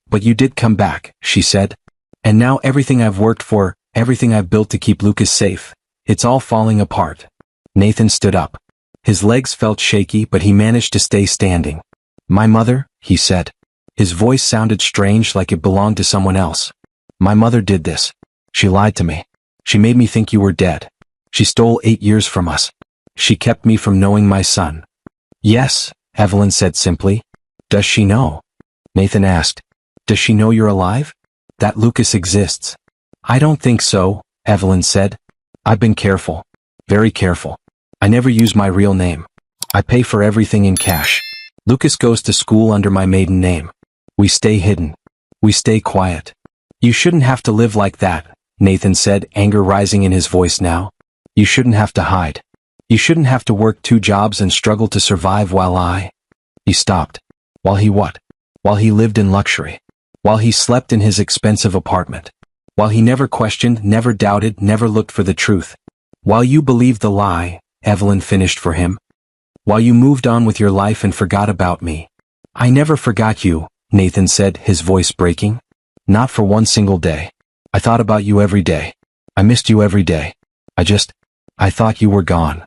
But you did come back, she said. And now everything I've worked for, everything I've built to keep Lucas safe, it's all falling apart. Nathan stood up. His legs felt shaky, but he managed to stay standing. My mother, he said. His voice sounded strange, like it belonged to someone else. My mother did this. She lied to me. She made me think you were dead. She stole 8 years from us. She kept me from knowing my son. Yes, Evelyn said simply. Does she know? Nathan asked. Does she know you're alive? That Lucas exists? I don't think so, Evelyn said. I've been careful. Very careful. I never use my real name. I pay for everything in cash. Lucas goes to school under my maiden name. We stay hidden. We stay quiet. You shouldn't have to live like that, Nathan said, anger rising in his voice now. You shouldn't have to hide. You shouldn't have to work 2 jobs and struggle to survive while I... He stopped. While he what? While he lived in luxury. While he slept in his expensive apartment. While he never questioned, never doubted, never looked for the truth. While you believed the lie, Evelyn finished for him. While you moved on with your life and forgot about me. I never forgot you, Nathan said, his voice breaking. Not for one single day. I thought about you every day. I missed you every day. I thought you were gone.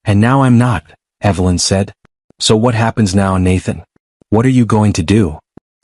And now I'm not, Evelyn said. So what happens now, Nathan? What are you going to do?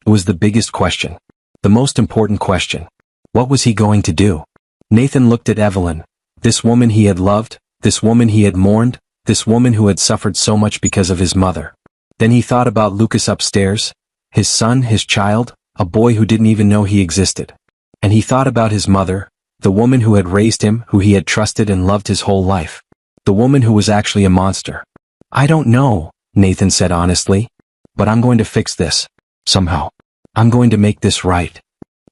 It was the biggest question. The most important question. What was he going to do? Nathan looked at Evelyn. This woman he had loved, this woman he had mourned, this woman who had suffered so much because of his mother. Then he thought about Lucas upstairs, his son, his child, a boy who didn't even know he existed. And he thought about his mother, the woman who had raised him, who he had trusted and loved his whole life. The woman who was actually a monster. I don't know, Nathan said honestly. But I'm going to fix this. Somehow. I'm going to make this right.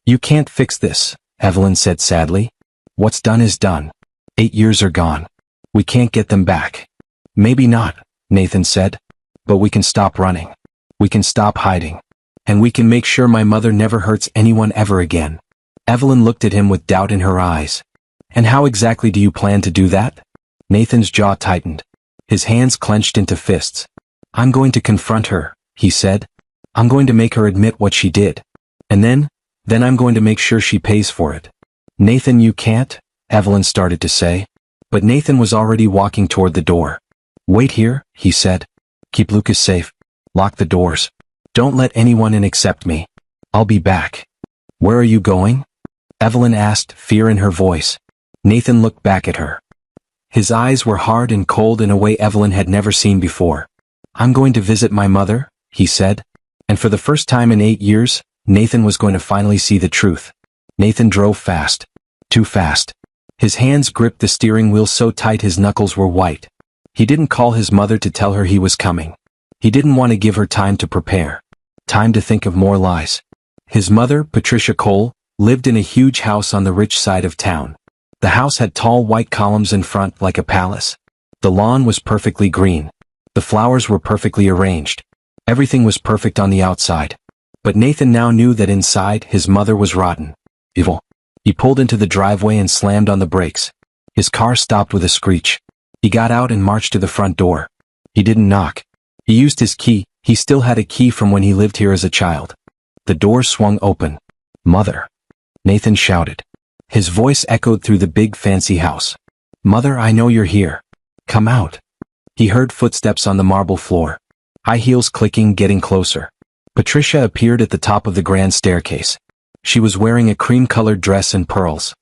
You can't fix this, Evelyn said sadly. What's done is done. 8 years are gone. We can't get them back. Maybe not, Nathan said. But we can stop running. We can stop hiding. And we can make sure my mother never hurts anyone ever again. Evelyn looked at him with doubt in her eyes. And how exactly do you plan to do that? Nathan's jaw tightened. His hands clenched into fists. I'm going to confront her, he said. I'm going to make her admit what she did. And then I'm going to make sure she pays for it. Nathan, you can't, Evelyn started to say. But Nathan was already walking toward the door. Wait here, he said. Keep Lucas safe. Lock the doors. Don't let anyone in except me. I'll be back. Where are you going? Evelyn asked, fear in her voice. Nathan looked back at her. His eyes were hard and cold in a way Evelyn had never seen before. I'm going to visit my mother, he said. And for the first time in 8 years, Nathan was going to finally see the truth. Nathan drove fast. Too fast. His hands gripped the steering wheel so tight his knuckles were white. He didn't call his mother to tell her he was coming. He didn't want to give her time to prepare. Time to think of more lies. His mother, Patricia Cole, lived in a huge house on the rich side of town. The house had tall white columns in front like a palace. The lawn was perfectly green. The flowers were perfectly arranged. Everything was perfect on the outside. But Nathan now knew that inside his mother was rotten. Evil. He pulled into the driveway and slammed on the brakes. His car stopped with a screech. He got out and marched to the front door. He didn't knock. He used his key. He still had a key from when he lived here as a child. The door swung open. Mother. Nathan shouted. His voice echoed through the big fancy house. Mother, I know you're here. Come out. He heard footsteps on the marble floor. High heels clicking, getting closer. Patricia appeared at the top of the grand staircase. She was wearing a cream-colored dress and pearls.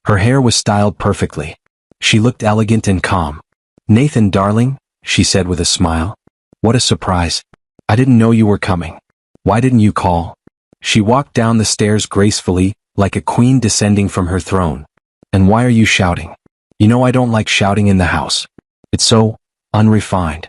Her hair was styled perfectly. She looked elegant and calm. Nathan, darling, she said with a smile. What a surprise. I didn't know you were coming. Why didn't you call? She walked down the stairs gracefully, like a queen descending from her throne. And why are you shouting? You know I don't like shouting in the house. It's so unrefined.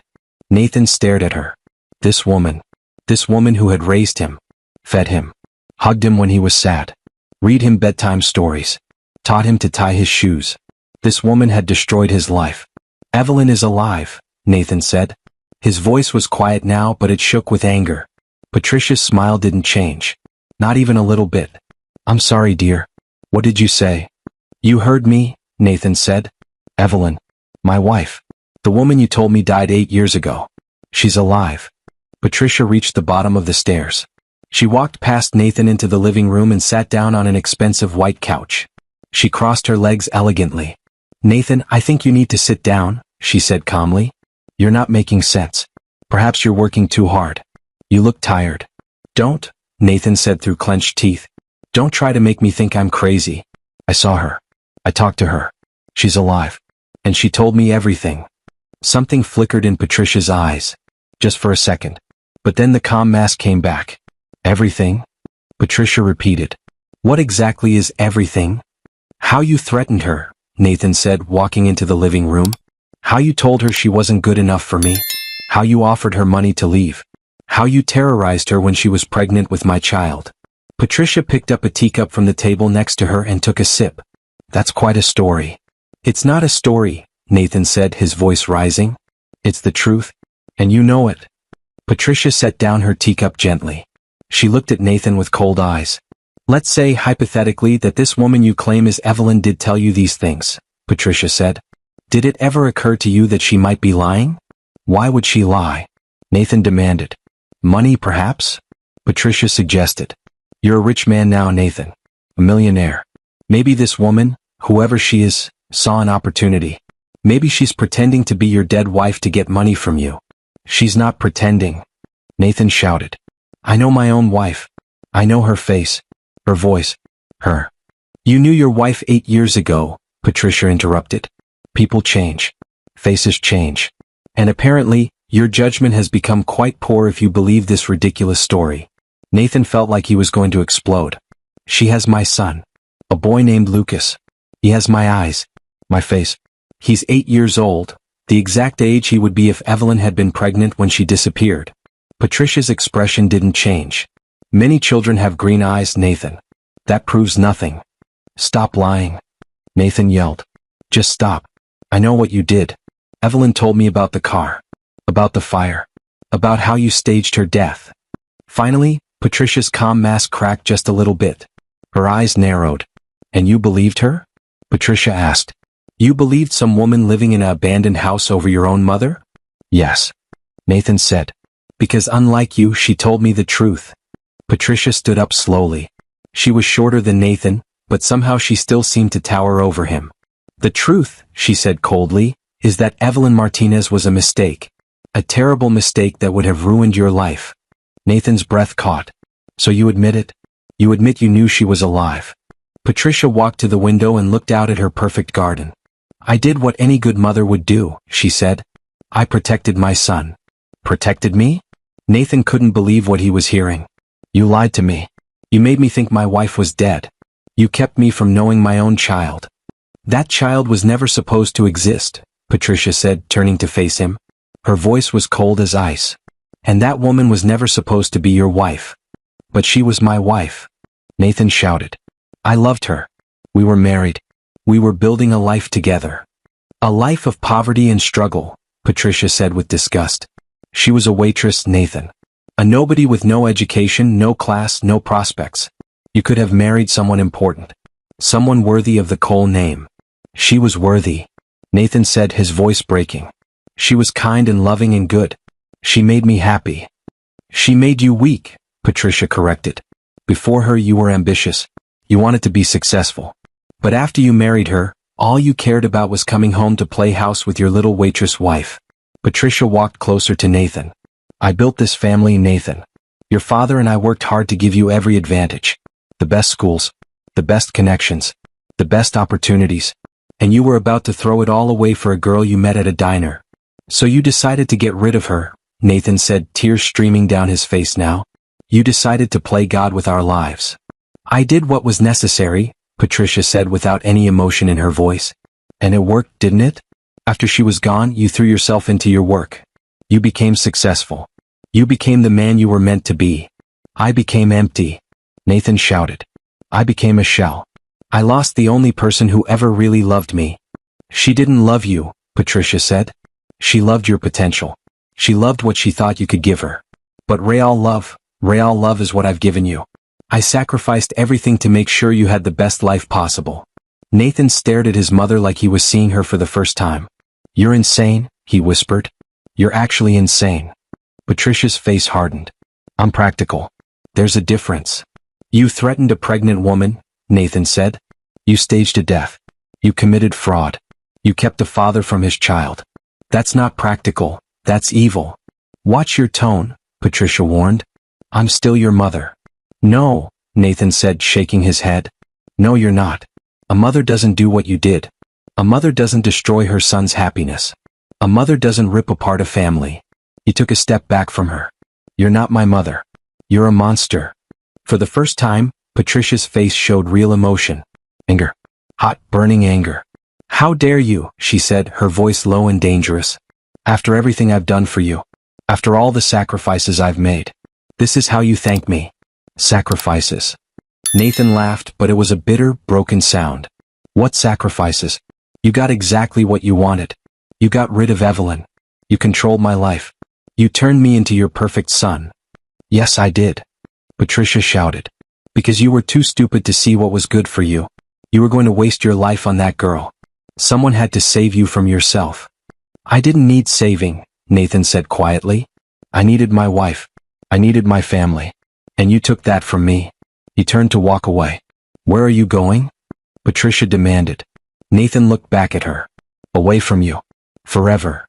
Nathan stared at her. This woman who had raised him, fed him, hugged him when he was sad, read him bedtime stories, taught him to tie his shoes. This woman had destroyed his life. Evelyn is alive, Nathan said. His voice was quiet now, but it shook with anger. Patricia's smile didn't change. Not even a little bit. I'm sorry, dear. What did you say? You heard me, Nathan said. Evelyn. My wife. The woman you told me died 8 years ago. She's alive. Patricia reached the bottom of the stairs. She walked past Nathan into the living room and sat down on an expensive white couch. She crossed her legs elegantly. Nathan, I think you need to sit down, she said calmly. You're not making sense. Perhaps you're working too hard. You look tired. Don't, Nathan said through clenched teeth. Don't try to make me think I'm crazy. I saw her. I talked to her. She's alive. And she told me everything. Something flickered in Patricia's eyes. Just for a second. But then the calm mask came back. Everything? Patricia repeated. What exactly is everything? How you threatened her, Nathan said, walking into the living room. How you told her she wasn't good enough for me. How you offered her money to leave. How you terrorized her when she was pregnant with my child. Patricia picked up a teacup from the table next to her and took a sip. That's quite a story. It's not a story, Nathan said, his voice rising. It's the truth, and you know it. Patricia set down her teacup gently. She looked at Nathan with cold eyes. Let's say, hypothetically, that this woman you claim is Evelyn did tell you these things, Patricia said. Did it ever occur to you that she might be lying? Why would she lie? Nathan demanded. Money, perhaps? Patricia suggested. You're a rich man now, Nathan. A millionaire. Maybe this woman, whoever she is, saw an opportunity. Maybe she's pretending to be your dead wife to get money from you. She's not pretending. Nathan shouted. I know my own wife. I know her face, her voice, her. You knew your wife 8 years ago, Patricia interrupted. People change. Faces change. And apparently, your judgment has become quite poor if you believe this ridiculous story. Nathan felt like he was going to explode. She has my son. A boy named Lucas. He has my eyes. My face. He's 8 years old, the exact age he would be if Evelyn had been pregnant when she disappeared. Patricia's expression didn't change. Many children have green eyes, Nathan. That proves nothing. Stop lying. Nathan yelled. Just stop. I know what you did. Evelyn told me about the car. About the fire. About how you staged her death. Finally, Patricia's calm mask cracked just a little bit. Her eyes narrowed. And you believed her? Patricia asked. You believed some woman living in an abandoned house over your own mother? Yes. Nathan said. Because unlike you, she told me the truth. Patricia stood up slowly. She was shorter than Nathan, but somehow she still seemed to tower over him. The truth, she said coldly, is that Evelyn Martinez was a mistake. A terrible mistake that would have ruined your life. Nathan's breath caught. So you admit it? You admit you knew she was alive. Patricia walked to the window and looked out at her perfect garden. I did what any good mother would do, she said. I protected my son. Protected me? Nathan couldn't believe what he was hearing. You lied to me. You made me think my wife was dead. You kept me from knowing my own child. That child was never supposed to exist, Patricia said, turning to face him. Her voice was cold as ice. And that woman was never supposed to be your wife. But she was my wife. Nathan shouted. I loved her. We were married. We were building a life together. A life of poverty and struggle, Patricia said with disgust. She was a waitress, Nathan. A nobody with no education, no class, no prospects. You could have married someone important. Someone worthy of the Cole name. She was worthy, Nathan said, his voice breaking. She was kind and loving and good. She made me happy. She made you weak, Patricia corrected. Before her you were ambitious. You wanted to be successful. But after you married her, all you cared about was coming home to play house with your little waitress wife. Patricia walked closer to Nathan. I built this family, Nathan. Your father and I worked hard to give you every advantage. The best schools. The best connections. The best opportunities. And you were about to throw it all away for a girl you met at a diner. So you decided to get rid of her, Nathan said, tears streaming down his face now. You decided to play God with our lives. I did what was necessary, Patricia said without any emotion in her voice. And it worked, didn't it? After she was gone, you threw yourself into your work. You became successful. You became the man you were meant to be. I became empty. Nathan shouted. I became a shell. I lost the only person who ever really loved me. She didn't love you, Patricia said. She loved your potential. She loved what she thought you could give her. But real love is what I've given you. I sacrificed everything to make sure you had the best life possible. Nathan stared at his mother like he was seeing her for the first time. You're insane, he whispered. You're actually insane. Patricia's face hardened. I'm practical. There's a difference. You threatened a pregnant woman, Nathan said. You staged a death. You committed fraud. You kept a father from his child. That's not practical. That's evil. Watch your tone, Patricia warned. I'm still your mother. No, Nathan said, shaking his head. No, you're not. A mother doesn't do what you did. A mother doesn't destroy her son's happiness. A mother doesn't rip apart a family. You took a step back from her. You're not my mother. You're a monster. For the first time, Patricia's face showed real emotion. Anger. Hot, burning anger. How dare you, she said, her voice low and dangerous. After everything I've done for you. After all the sacrifices I've made. This is how you thank me. Sacrifices. Nathan laughed, but it was a bitter, broken sound. What sacrifices? You got exactly what you wanted. You got rid of Evelyn. You controlled my life. You turned me into your perfect son. Yes, I did. Patricia shouted. Because you were too stupid to see what was good for you. You were going to waste your life on that girl. Someone had to save you from yourself. I didn't need saving, Nathan said quietly. I needed my wife. I needed my family. And you took that from me. He turned to walk away. Where are you going? Patricia demanded. Nathan looked back at her. Away from you. Forever.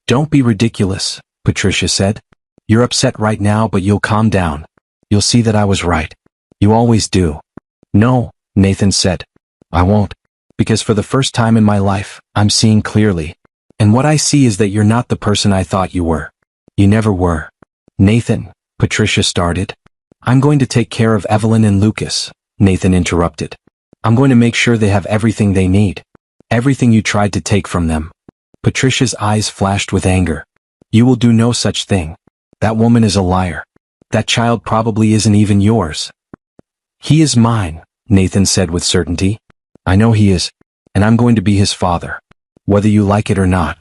Don't be ridiculous, Patricia said. You're upset right now, but you'll calm down. You'll see that I was right. You always do. No, Nathan said. I won't. Because for the first time in my life, I'm seeing clearly. And what I see is that you're not the person I thought you were. You never were. Nathan, Patricia started. I'm going to take care of Evelyn and Lucas, Nathan interrupted. I'm going to make sure they have everything they need. Everything you tried to take from them. Patricia's eyes flashed with anger. You will do no such thing. That woman is a liar. That child probably isn't even yours. He is mine, Nathan said with certainty. I know he is, and I'm going to be his father. Whether you like it or not.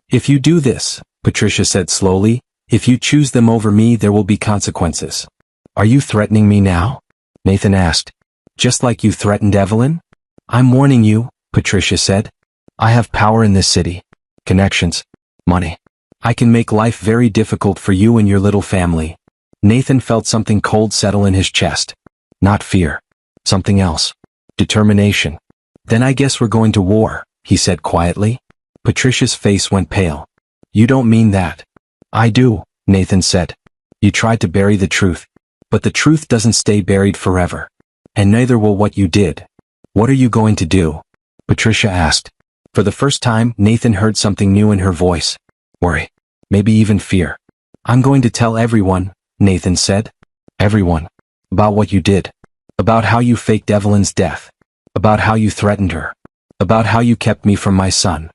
If you do this, Patricia said slowly, if you choose them over me, there will be consequences. Are you threatening me now? Nathan asked. Just like you threatened Evelyn? I'm warning you, Patricia said. I have power in this city. Connections. Money. I can make life very difficult for you and your little family. Nathan felt something cold settle in his chest. Not fear. Something else. Determination. Then I guess we're going to war, he said quietly. Patricia's face went pale. You don't mean that. I do, Nathan said. You tried to bury the truth. But the truth doesn't stay buried forever. And neither will what you did. What are you going to do? Patricia asked. For the first time, Nathan heard something new in her voice. Worry. Maybe even fear. I'm going to tell everyone, Nathan said. Everyone. About what you did. About how you faked Evelyn's death. About how you threatened her. About how you kept me from my son.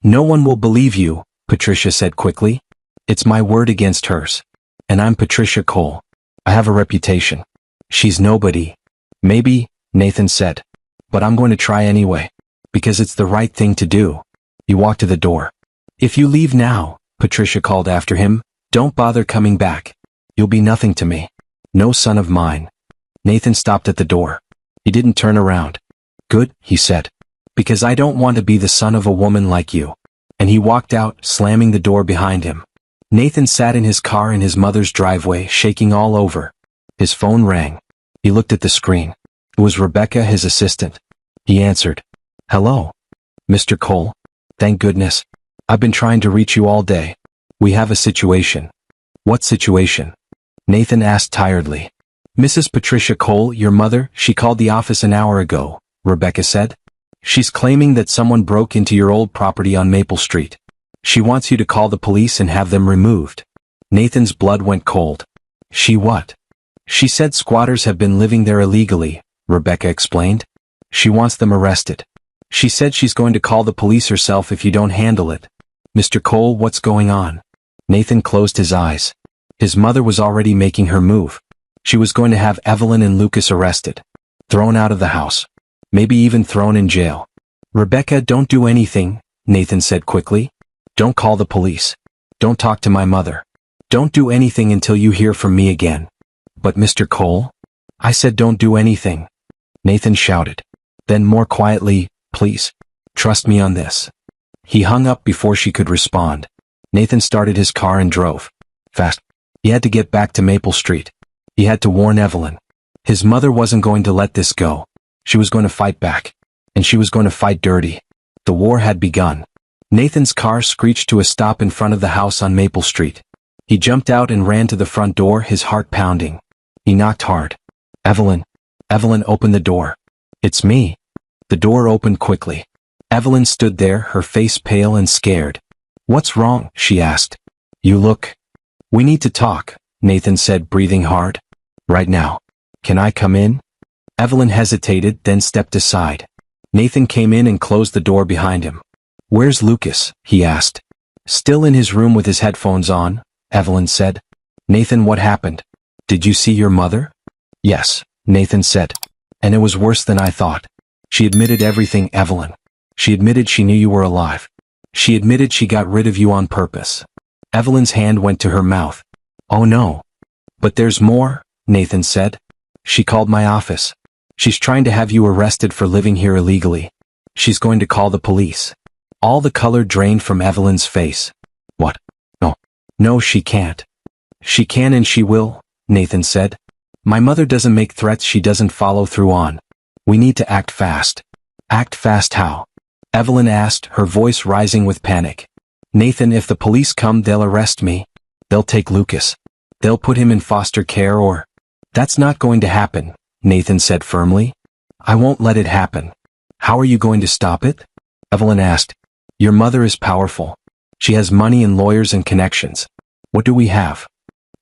No one will believe you, Patricia said quickly. It's my word against hers. And I'm Patricia Cole. I have a reputation. She's nobody. Maybe, Nathan said. But I'm going to try anyway. Because it's the right thing to do. He walked to the door. If you leave now, Patricia called after him, don't bother coming back. You'll be nothing to me. No son of mine. Nathan stopped at the door. He didn't turn around. Good, he said. Because I don't want to be the son of a woman like you. And he walked out, slamming the door behind him. Nathan sat in his car in his mother's driveway, shaking all over. His phone rang. He looked at the screen. It was Rebecca, his assistant. He answered. Hello. Mr. Cole. Thank goodness. I've been trying to reach you all day. We have a situation. What situation? Nathan asked tiredly. Mrs. Patricia Cole, your mother, she called the office an hour ago, Rebecca said. She's claiming that someone broke into your old property on Maple Street. She wants you to call the police and have them removed. Nathan's blood went cold. She what? She said squatters have been living there illegally, Rebecca explained. She wants them arrested. She said she's going to call the police herself if you don't handle it. Mr. Cole, what's going on? Nathan closed his eyes. His mother was already making her move. She was going to have Evelyn and Lucas arrested. Thrown out of the house. Maybe even thrown in jail. Rebecca, don't do anything, Nathan said quickly. Don't call the police. Don't talk to my mother. Don't do anything until you hear from me again. But Mr. Cole? I said don't do anything. Nathan shouted. Then more quietly, please. Trust me on this. He hung up before she could respond. Nathan started his car and drove. Fast. He had to get back to Maple Street. He had to warn Evelyn. His mother wasn't going to let this go. She was going to fight back. And she was going to fight dirty. The war had begun. Nathan's car screeched to a stop in front of the house on Maple Street. He jumped out and ran to the front door, his heart pounding. He knocked hard. Evelyn. Evelyn opened the door. It's me. The door opened quickly. Evelyn stood there, her face pale and scared. What's wrong? She asked. You look. We need to talk, Nathan said, breathing hard. Right now. Can I come in? Evelyn hesitated, then stepped aside. Nathan came in and closed the door behind him. "Where's Lucas?" he asked. "Still in his room with his headphones on," Evelyn said. "Nathan, what happened? Did you see your mother?" "Yes," Nathan said. "And it was worse than I thought. She admitted everything, Evelyn. She admitted she knew you were alive. She admitted she got rid of you on purpose." Evelyn's hand went to her mouth. "Oh no. But there's more," Nathan said. "She called my office. She's trying to have you arrested for living here illegally. She's going to call the police." All the color drained from Evelyn's face. "What? No. No, she can't." "She can and she will," Nathan said. "My mother doesn't make threats she doesn't follow through on. We need to act fast." "Act fast how?" Evelyn asked, her voice rising with panic. "Nathan, if the police come, they'll arrest me. They'll take Lucas. They'll put him in foster care or—" "That's not going to happen," Nathan said firmly. "I won't let it happen." "How are you going to stop it?" Evelyn asked. "Your mother is powerful. She has money and lawyers and connections. What do we have?"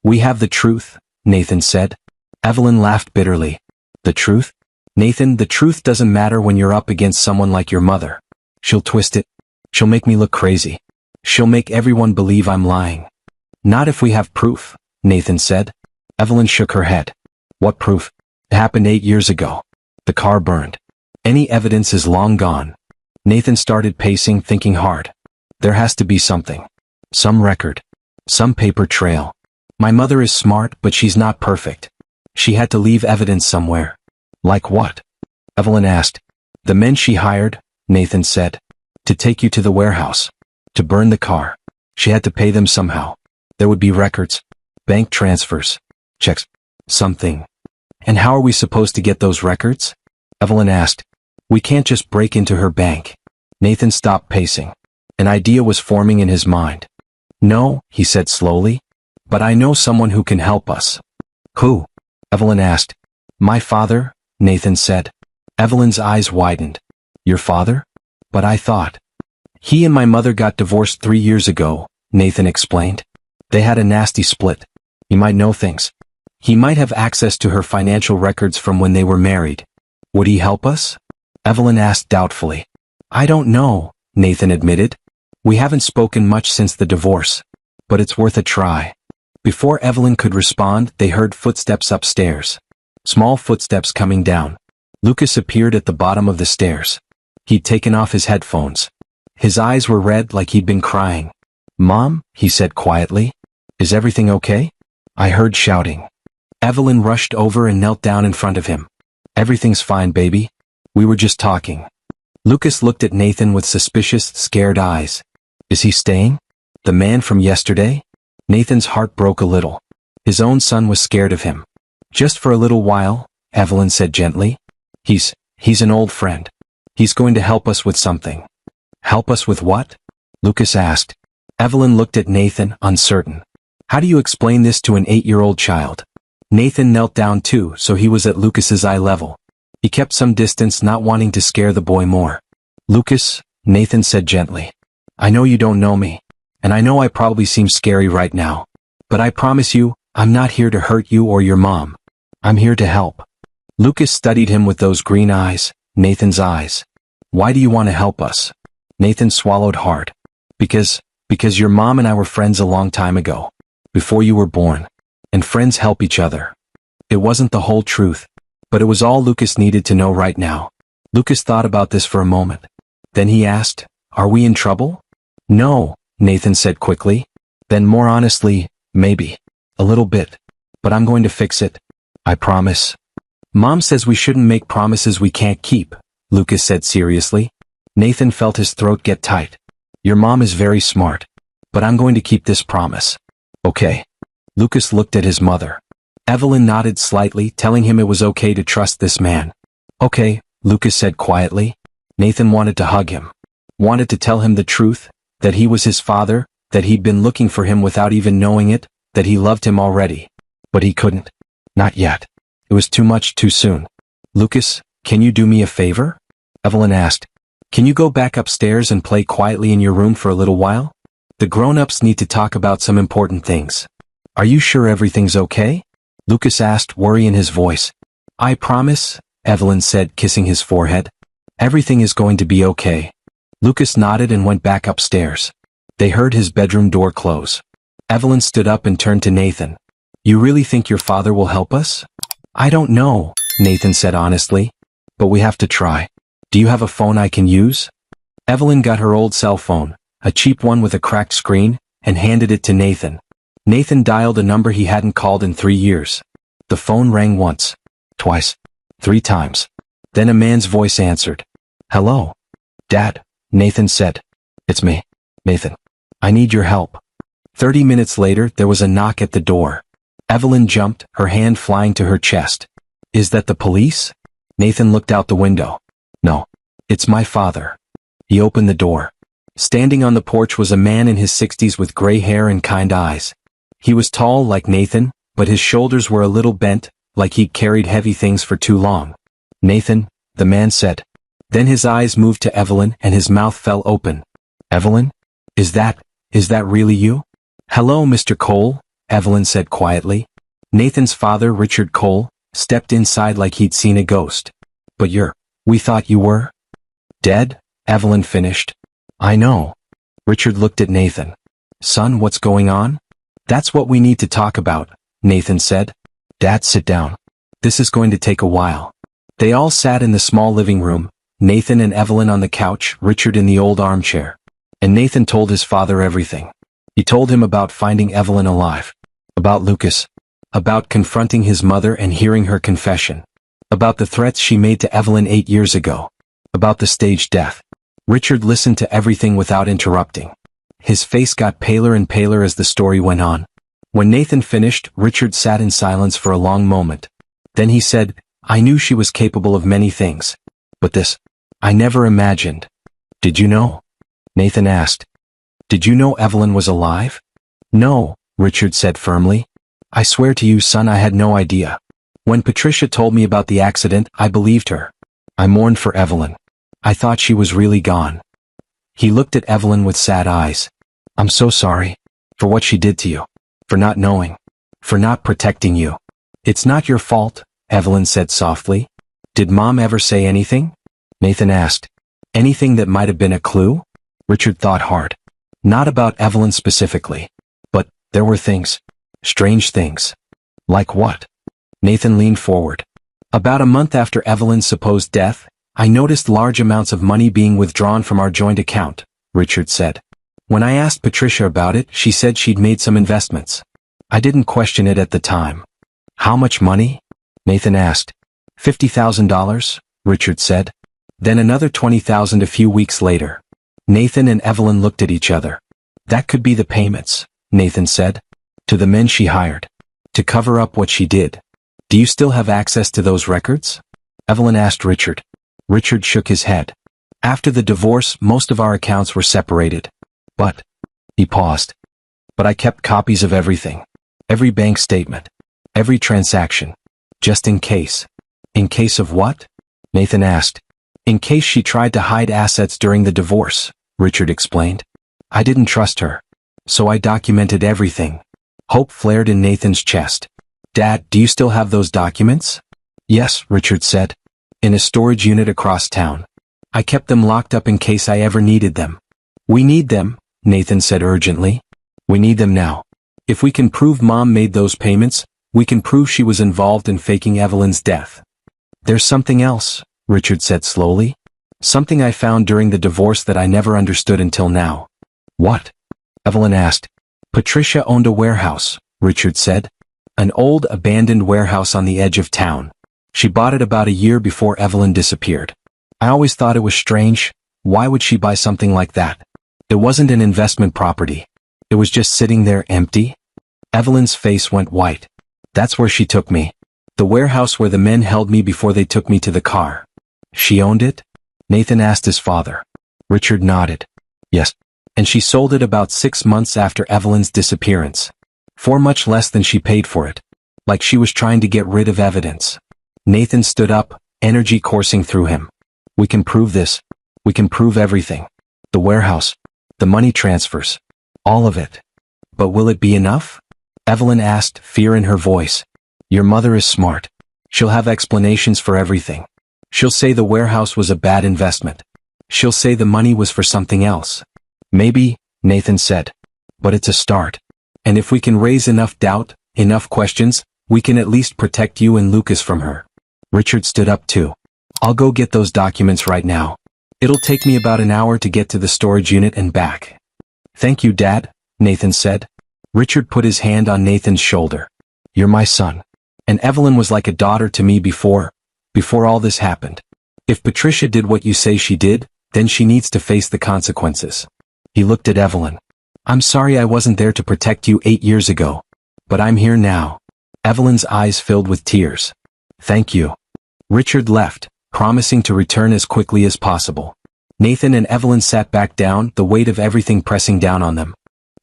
"We have the truth," Nathan said. Evelyn laughed bitterly. "The truth? Nathan, the truth doesn't matter when you're up against someone like your mother. She'll twist it. She'll make me look crazy. She'll make everyone believe I'm lying." "Not if we have proof," Nathan said. Evelyn shook her head. "What proof? It happened 8 years ago. The car burned. Any evidence is long gone." Nathan started pacing, thinking hard. "There has to be something. Some record. Some paper trail. My mother is smart, but she's not perfect. She had to leave evidence somewhere." "Like what?" Evelyn asked. "The men she hired," Nathan said. "To take you to the warehouse. To burn the car. She had to pay them somehow. There would be records. Bank transfers. Checks. Something." "And how are we supposed to get those records?" Evelyn asked. "We can't just break into her bank." Nathan stopped pacing. An idea was forming in his mind. "No," he said slowly. "But I know someone who can help us." "Who?" Evelyn asked. "My father," Nathan said. Evelyn's eyes widened. "Your father? But I thought—" "He and my mother got divorced 3 years ago," Nathan explained. "They had a nasty split. He might know things. He might have access to her financial records from when they were married. Would he help us?" Evelyn asked doubtfully. "I don't know," Nathan admitted. "We haven't spoken much since the divorce. But it's worth a try." Before Evelyn could respond, they heard footsteps upstairs. Small footsteps coming down. Lucas appeared at the bottom of the stairs. He'd taken off his headphones. His eyes were red like he'd been crying. "Mom," he said quietly. "Is everything okay?" "I heard shouting." Evelyn rushed over and knelt down in front of him. "Everything's fine, baby. We were just talking." Lucas looked at Nathan with suspicious, scared eyes. "Is he staying? The man from yesterday?" Nathan's heart broke a little. His own son was scared of him. "Just for a little while," Evelyn said gently. He's an old friend. He's going to help us with something." "Help us with what?" Lucas asked. Evelyn looked at Nathan, uncertain. "How do you explain this to an 8-year-old child?" Nathan knelt down too, so he was at Lucas's eye level. He kept some distance, not wanting to scare the boy more. "Lucas," Nathan said gently. "I know you don't know me, and I know I probably seem scary right now. But I promise you, I'm not here to hurt you or your mom. I'm here to help." Lucas studied him with those green eyes, Nathan's eyes. "Why do you want to help us?" Nathan swallowed hard. Because your mom and I were friends a long time ago. Before you were born. And friends help each other." It wasn't the whole truth, but it was all Lucas needed to know right now. Lucas thought about this for a moment. Then he asked, "Are we in trouble?" "No," Nathan said quickly. Then more honestly, "Maybe. A little bit. But I'm going to fix it. I promise." "Mom says we shouldn't make promises we can't keep," Lucas said seriously. Nathan felt his throat get tight. "Your mom is very smart. But I'm going to keep this promise." "Okay." Lucas looked at his mother. Evelyn nodded slightly, telling him it was okay to trust this man. "Okay," Lucas said quietly. Nathan wanted to hug him. Wanted to tell him the truth, that he was his father, that he'd been looking for him without even knowing it, that he loved him already. But he couldn't. Not yet. It was too much too soon. "Lucas, can you do me a favor?" Evelyn asked. "Can you go back upstairs and play quietly in your room for a little while? The grown-ups need to talk about some important things." "Are you sure everything's okay?" Lucas asked, worry in his voice. "I promise," Evelyn said, kissing his forehead. Everything is going to be okay. Lucas nodded and went back upstairs. They heard his bedroom door close. Evelyn stood up and turned to Nathan. You really think your father will help us? I don't know, Nathan said honestly. But we have to try. Do you have a phone I can use? Evelyn got her old cell phone, a cheap one with a cracked screen, and handed it to Nathan. Nathan dialed a number he hadn't called in 3 years. The phone rang once, twice, 3 times. Then a man's voice answered. Hello. Dad, Nathan said. It's me, Nathan. I need your help. 30 minutes later, there was a knock at the door. Evelyn jumped, her hand flying to her chest. Is that the police? Nathan looked out the window. No. It's my father. He opened the door. Standing on the porch was a man in his 60s with gray hair and kind eyes. He was tall like Nathan, but his shoulders were a little bent, like he'd carried heavy things for too long. Nathan, the man said. Then his eyes moved to Evelyn and his mouth fell open. Evelyn? Is that really you? Hello, Mr. Cole, Evelyn said quietly. Nathan's father, Richard Cole, stepped inside like he'd seen a ghost. But we thought you were dead, Evelyn finished. I know. Richard looked at Nathan. Son, what's going on? That's what we need to talk about, Nathan said. Dad, sit down. This is going to take a while. They all sat in the small living room, Nathan and Evelyn on the couch, Richard in the old armchair. And Nathan told his father everything. He told him about finding Evelyn alive. About Lucas. About confronting his mother and hearing her confession. About the threats she made to Evelyn 8 years ago. About the staged death. Richard listened to everything without interrupting. His face got paler and paler as the story went on. When Nathan finished, Richard sat in silence for a long moment. Then he said, I knew she was capable of many things. But this, I never imagined. Did you know? Nathan asked. Did you know Evelyn was alive? No, Richard said firmly. I swear to you, son, I had no idea. When Patricia told me about the accident, I believed her. I mourned for Evelyn. I thought she was really gone. He looked at Evelyn with sad eyes. I'm so sorry. For what she did to you. For not knowing. For not protecting you. It's not your fault, Evelyn said softly. Did Mom ever say anything? Nathan asked. Anything that might have been a clue? Richard thought hard. Not about Evelyn specifically. But there were things. Strange things. Like what? Nathan leaned forward. About a month after Evelyn's supposed death, I noticed large amounts of money being withdrawn from our joint account, Richard said. When I asked Patricia about it, she said she'd made some investments. I didn't question it at the time. How much money? Nathan asked. $50,000, Richard said. Then another $20,000 a few weeks later. Nathan and Evelyn looked at each other. That could be the payments, Nathan said. To the men she hired. To cover up what she did. Do you still have access to those records? Evelyn asked Richard. Richard shook his head. After the divorce, most of our accounts were separated. But, he paused. But I kept copies of everything. Every bank statement. Every transaction. Just in case. In case of what? Nathan asked. In case she tried to hide assets during the divorce, Richard explained. I didn't trust her. So I documented everything. Hope flared in Nathan's chest. Dad, do you still have those documents? Yes, Richard said. In a storage unit across town. I kept them locked up in case I ever needed them. We need them, Nathan said urgently. We need them now. If we can prove Mom made those payments, we can prove she was involved in faking Evelyn's death. There's something else, Richard said slowly. Something I found during the divorce that I never understood until now. What? Evelyn asked. Patricia owned a warehouse, Richard said. An old, abandoned warehouse on the edge of town. She bought it about a year before Evelyn disappeared. I always thought it was strange. Why would she buy something like that? It wasn't an investment property. It was just sitting there empty. Evelyn's face went white. That's where she took me. The warehouse where the men held me before they took me to the car. She owned it? Nathan asked his father. Richard nodded. Yes. And she sold it about 6 months after Evelyn's disappearance. For much less than she paid for it. Like she was trying to get rid of evidence. Nathan stood up, energy coursing through him. We can prove this. We can prove everything. The warehouse. The money transfers. All of it. But will it be enough? Evelyn asked, fear in her voice. Your mother is smart. She'll have explanations for everything. She'll say the warehouse was a bad investment. She'll say the money was for something else. Maybe, Nathan said. But it's a start. And if we can raise enough doubt, enough questions, we can at least protect you and Lucas from her. Richard stood up too. I'll go get those documents right now. It'll take me about an hour to get to the storage unit and back. Thank you, Dad, Nathan said. Richard put his hand on Nathan's shoulder. You're my son. And Evelyn was like a daughter to me before all this happened. If Patricia did what you say she did, then she needs to face the consequences. He looked at Evelyn. I'm sorry I wasn't there to protect you 8 years ago. But I'm here now. Evelyn's eyes filled with tears. Thank you. Richard left, promising to return as quickly as possible. Nathan and Evelyn sat back down, the weight of everything pressing down on them.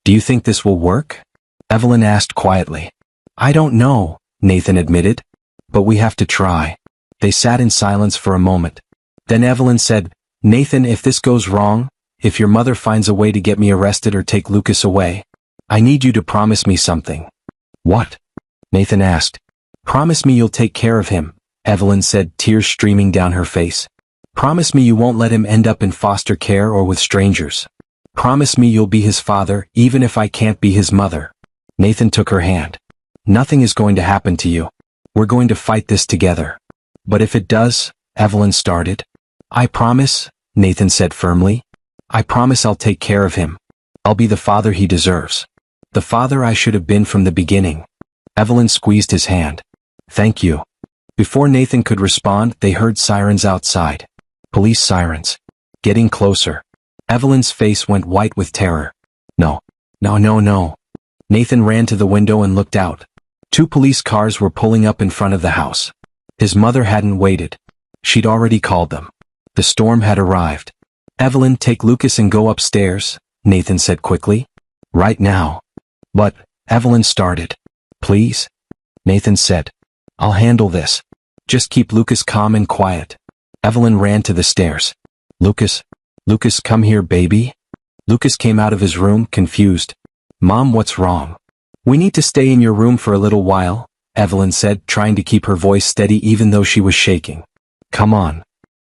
Do you think this will work? Evelyn asked quietly. I don't know, Nathan admitted. But we have to try. They sat in silence for a moment. Then Evelyn said, Nathan, if this goes wrong, if your mother finds a way to get me arrested or take Lucas away, I need you to promise me something. What? Nathan asked. Promise me you'll take care of him, Evelyn said, tears streaming down her face. Promise me you won't let him end up in foster care or with strangers. Promise me you'll be his father, even if I can't be his mother. Nathan took her hand. Nothing is going to happen to you. We're going to fight this together. But if it does, Evelyn started. I promise, Nathan said firmly. I promise I'll take care of him. I'll be the father he deserves. The father I should have been from the beginning. Evelyn squeezed his hand. Thank you. Before Nathan could respond, they heard sirens outside. Police sirens. Getting closer. Evelyn's face went white with terror. No. No. Nathan ran to the window and looked out. 2 police cars were pulling up in front of the house. His mother hadn't waited. She'd already called them. The storm had arrived. Evelyn, take Lucas and go upstairs, Nathan said quickly. Right now. But, Evelyn started. Please? Nathan said. I'll handle this. Just keep Lucas calm and quiet. Evelyn ran to the stairs. Lucas, come here, baby. Lucas came out of his room, confused. Mom, what's wrong? We need to stay in your room for a little while, Evelyn said, trying to keep her voice steady even though she was shaking. Come on.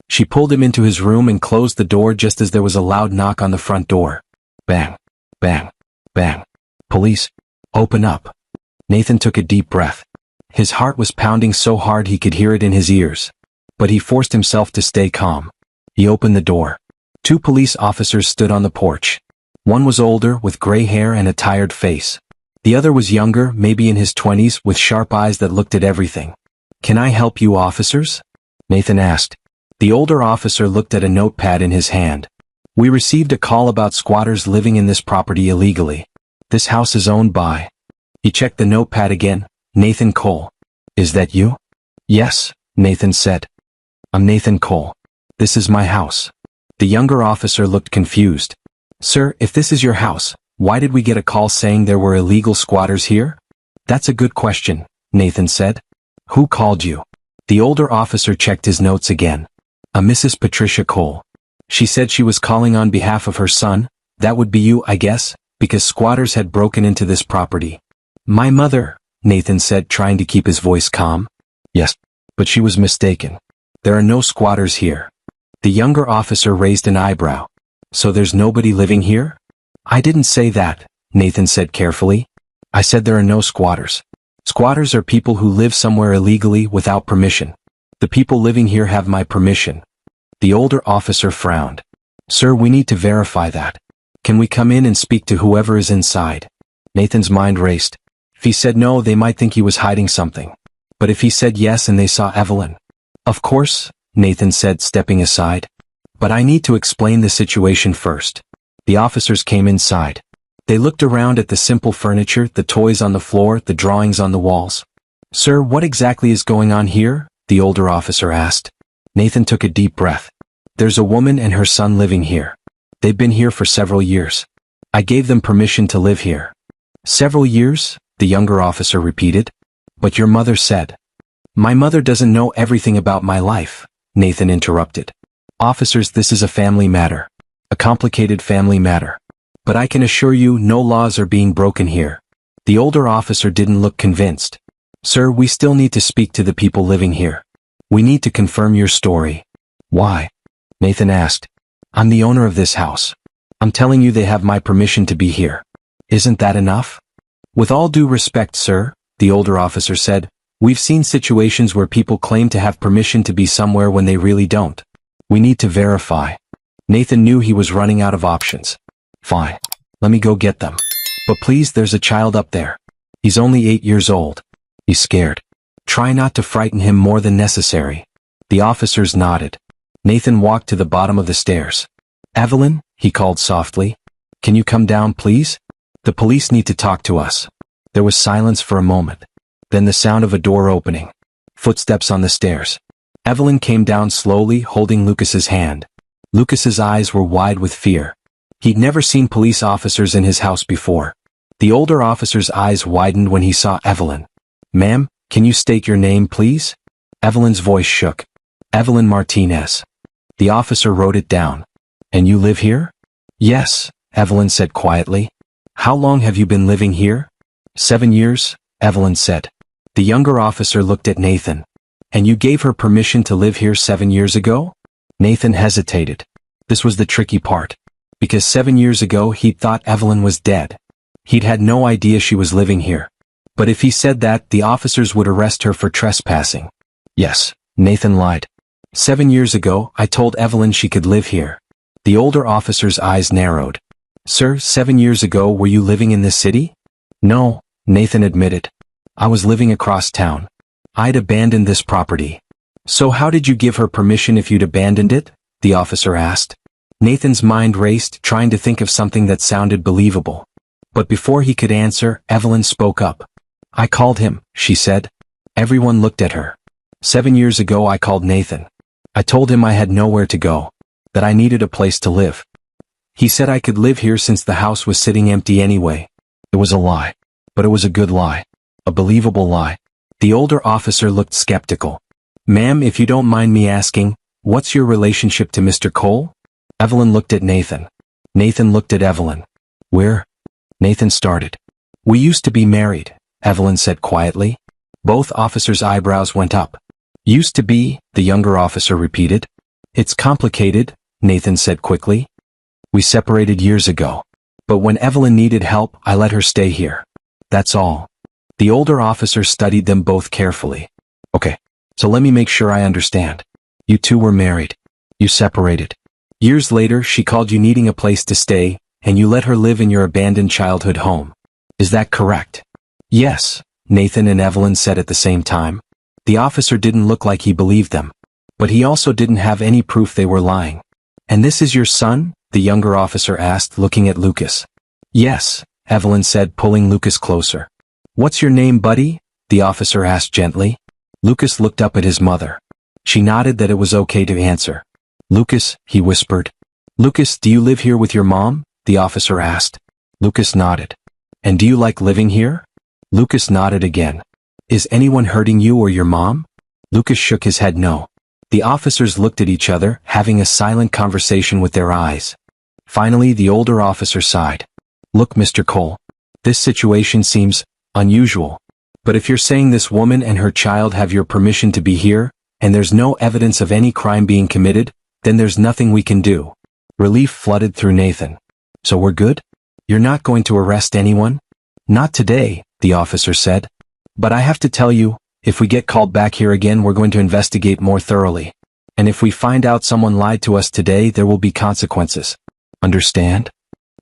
She pulled him into his room and closed the door just as there was a loud knock on the front door. Bang, bang, bang. Police, open up. Nathan took a deep breath. His heart was pounding so hard he could hear it in his ears. But he forced himself to stay calm. He opened the door. 2 police officers stood on the porch. One was older, with gray hair and a tired face. The other was younger, maybe in his 20s, with sharp eyes that looked at everything. Can I help you, officers? Nathan asked. The older officer looked at a notepad in his hand. We received a call about squatters living in this property illegally. This house is owned by... He checked the notepad again. Nathan Cole. Is that you? Yes, Nathan said. I'm Nathan Cole. This is my house. The younger officer looked confused. Sir, if this is your house, why did we get a call saying there were illegal squatters here? That's a good question, Nathan said. Who called you? The older officer checked his notes again. A Mrs. Patricia Cole. She said she was calling on behalf of her son. That would be you, I guess, because squatters had broken into this property. My mother, Nathan said, trying to keep his voice calm. Yes, but she was mistaken. There are no squatters here. The younger officer raised an eyebrow. So there's nobody living here? I didn't say that, Nathan said carefully. I said there are no squatters. Squatters are people who live somewhere illegally without permission. The people living here have my permission. The older officer frowned. Sir, we need to verify that. Can we come in and speak to whoever is inside? Nathan's mind raced. If he said no, they might think he was hiding something. But if he said yes and they saw Evelyn? Of course, Nathan said, stepping aside. But I need to explain the situation first. The officers came inside. They looked around at the simple furniture, the toys on the floor, the drawings on the walls. Sir, what exactly is going on here? The older officer asked. Nathan took a deep breath. There's a woman and her son living here. They've been here for several years. I gave them permission to live here. Several years? The younger officer repeated. But your mother said. My mother doesn't know everything about my life, Nathan interrupted. Officers, this is a family matter. A complicated family matter. But I can assure you no laws are being broken here. The older officer didn't look convinced. Sir, we still need to speak to the people living here. We need to confirm your story. Why? Nathan asked. I'm the owner of this house. I'm telling you they have my permission to be here. Isn't that enough? With all due respect, sir, the older officer said, we've seen situations where people claim to have permission to be somewhere when they really don't. We need to verify. Nathan knew he was running out of options. Fine. Let me go get them. But please, there's a child up there. He's only 8 years old. He's scared. Try not to frighten him more than necessary. The officers nodded. Nathan walked to the bottom of the stairs. Evelyn, he called softly. Can you come down, please? The police need to talk to us. There was silence for a moment. Then the sound of a door opening. Footsteps on the stairs. Evelyn came down slowly, holding Lucas's hand. Lucas's eyes were wide with fear. He'd never seen police officers in his house before. The older officer's eyes widened when he saw Evelyn. Ma'am, can you state your name, please? Evelyn's voice shook. Evelyn Martinez. The officer wrote it down. And you live here? Yes, Evelyn said quietly. How long have you been living here? 7 years, Evelyn said. The younger officer looked at Nathan. And you gave her permission to live here 7 years ago? Nathan hesitated. This was the tricky part. Because 7 years ago he'd thought Evelyn was dead. He'd had no idea she was living here. But if he said that, the officers would arrest her for trespassing. Yes, Nathan lied. 7 years ago, I told Evelyn she could live here. The older officer's eyes narrowed. Sir, 7 years ago were you living in this city? No, Nathan admitted. I was living across town. I'd abandoned this property. So how did you give her permission if you'd abandoned it? The officer asked. Nathan's mind raced, trying to think of something that sounded believable. But before he could answer, Evelyn spoke up. I called him, she said. Everyone looked at her. 7 years ago I called Nathan. I told him I had nowhere to go. That I needed a place to live. He said I could live here since the house was sitting empty anyway. It was a lie. But it was a good lie. A believable lie. The older officer looked skeptical. Ma'am, if you don't mind me asking, what's your relationship to Mr. Cole? Evelyn looked at Nathan. Nathan looked at Evelyn. We're... Nathan started. We used to be married, Evelyn said quietly. Both officers' eyebrows went up. Used to be, the younger officer repeated. It's complicated, Nathan said quickly. We separated years ago. But when Evelyn needed help, I let her stay here. That's all. The older officer studied them both carefully. Okay, so let me make sure I understand. You two were married. You separated. Years later, she called you needing a place to stay, and you let her live in your abandoned childhood home. Is that correct? Yes, Nathan and Evelyn said at the same time. The officer didn't look like he believed them. But he also didn't have any proof they were lying. And this is your son? The younger officer asked, looking at Lucas. Yes, Evelyn said, pulling Lucas closer. What's your name, buddy? The officer asked gently. Lucas looked up at his mother. She nodded that it was okay to answer. Lucas, he whispered. Lucas, do you live here with your mom? The officer asked. Lucas nodded. And do you like living here? Lucas nodded again. Is anyone hurting you or your mom? Lucas shook his head no. The officers looked at each other, having a silent conversation with their eyes. Finally, the older officer sighed. Look, Mr. Cole. This situation seems unusual. But if you're saying this woman and her child have your permission to be here, and there's no evidence of any crime being committed, then there's nothing we can do. Relief flooded through Nathan. So we're good? You're not going to arrest anyone? Not today, the officer said. But I have to tell you, if we get called back here again, we're going to investigate more thoroughly. And if we find out someone lied to us today, there will be consequences. Understand?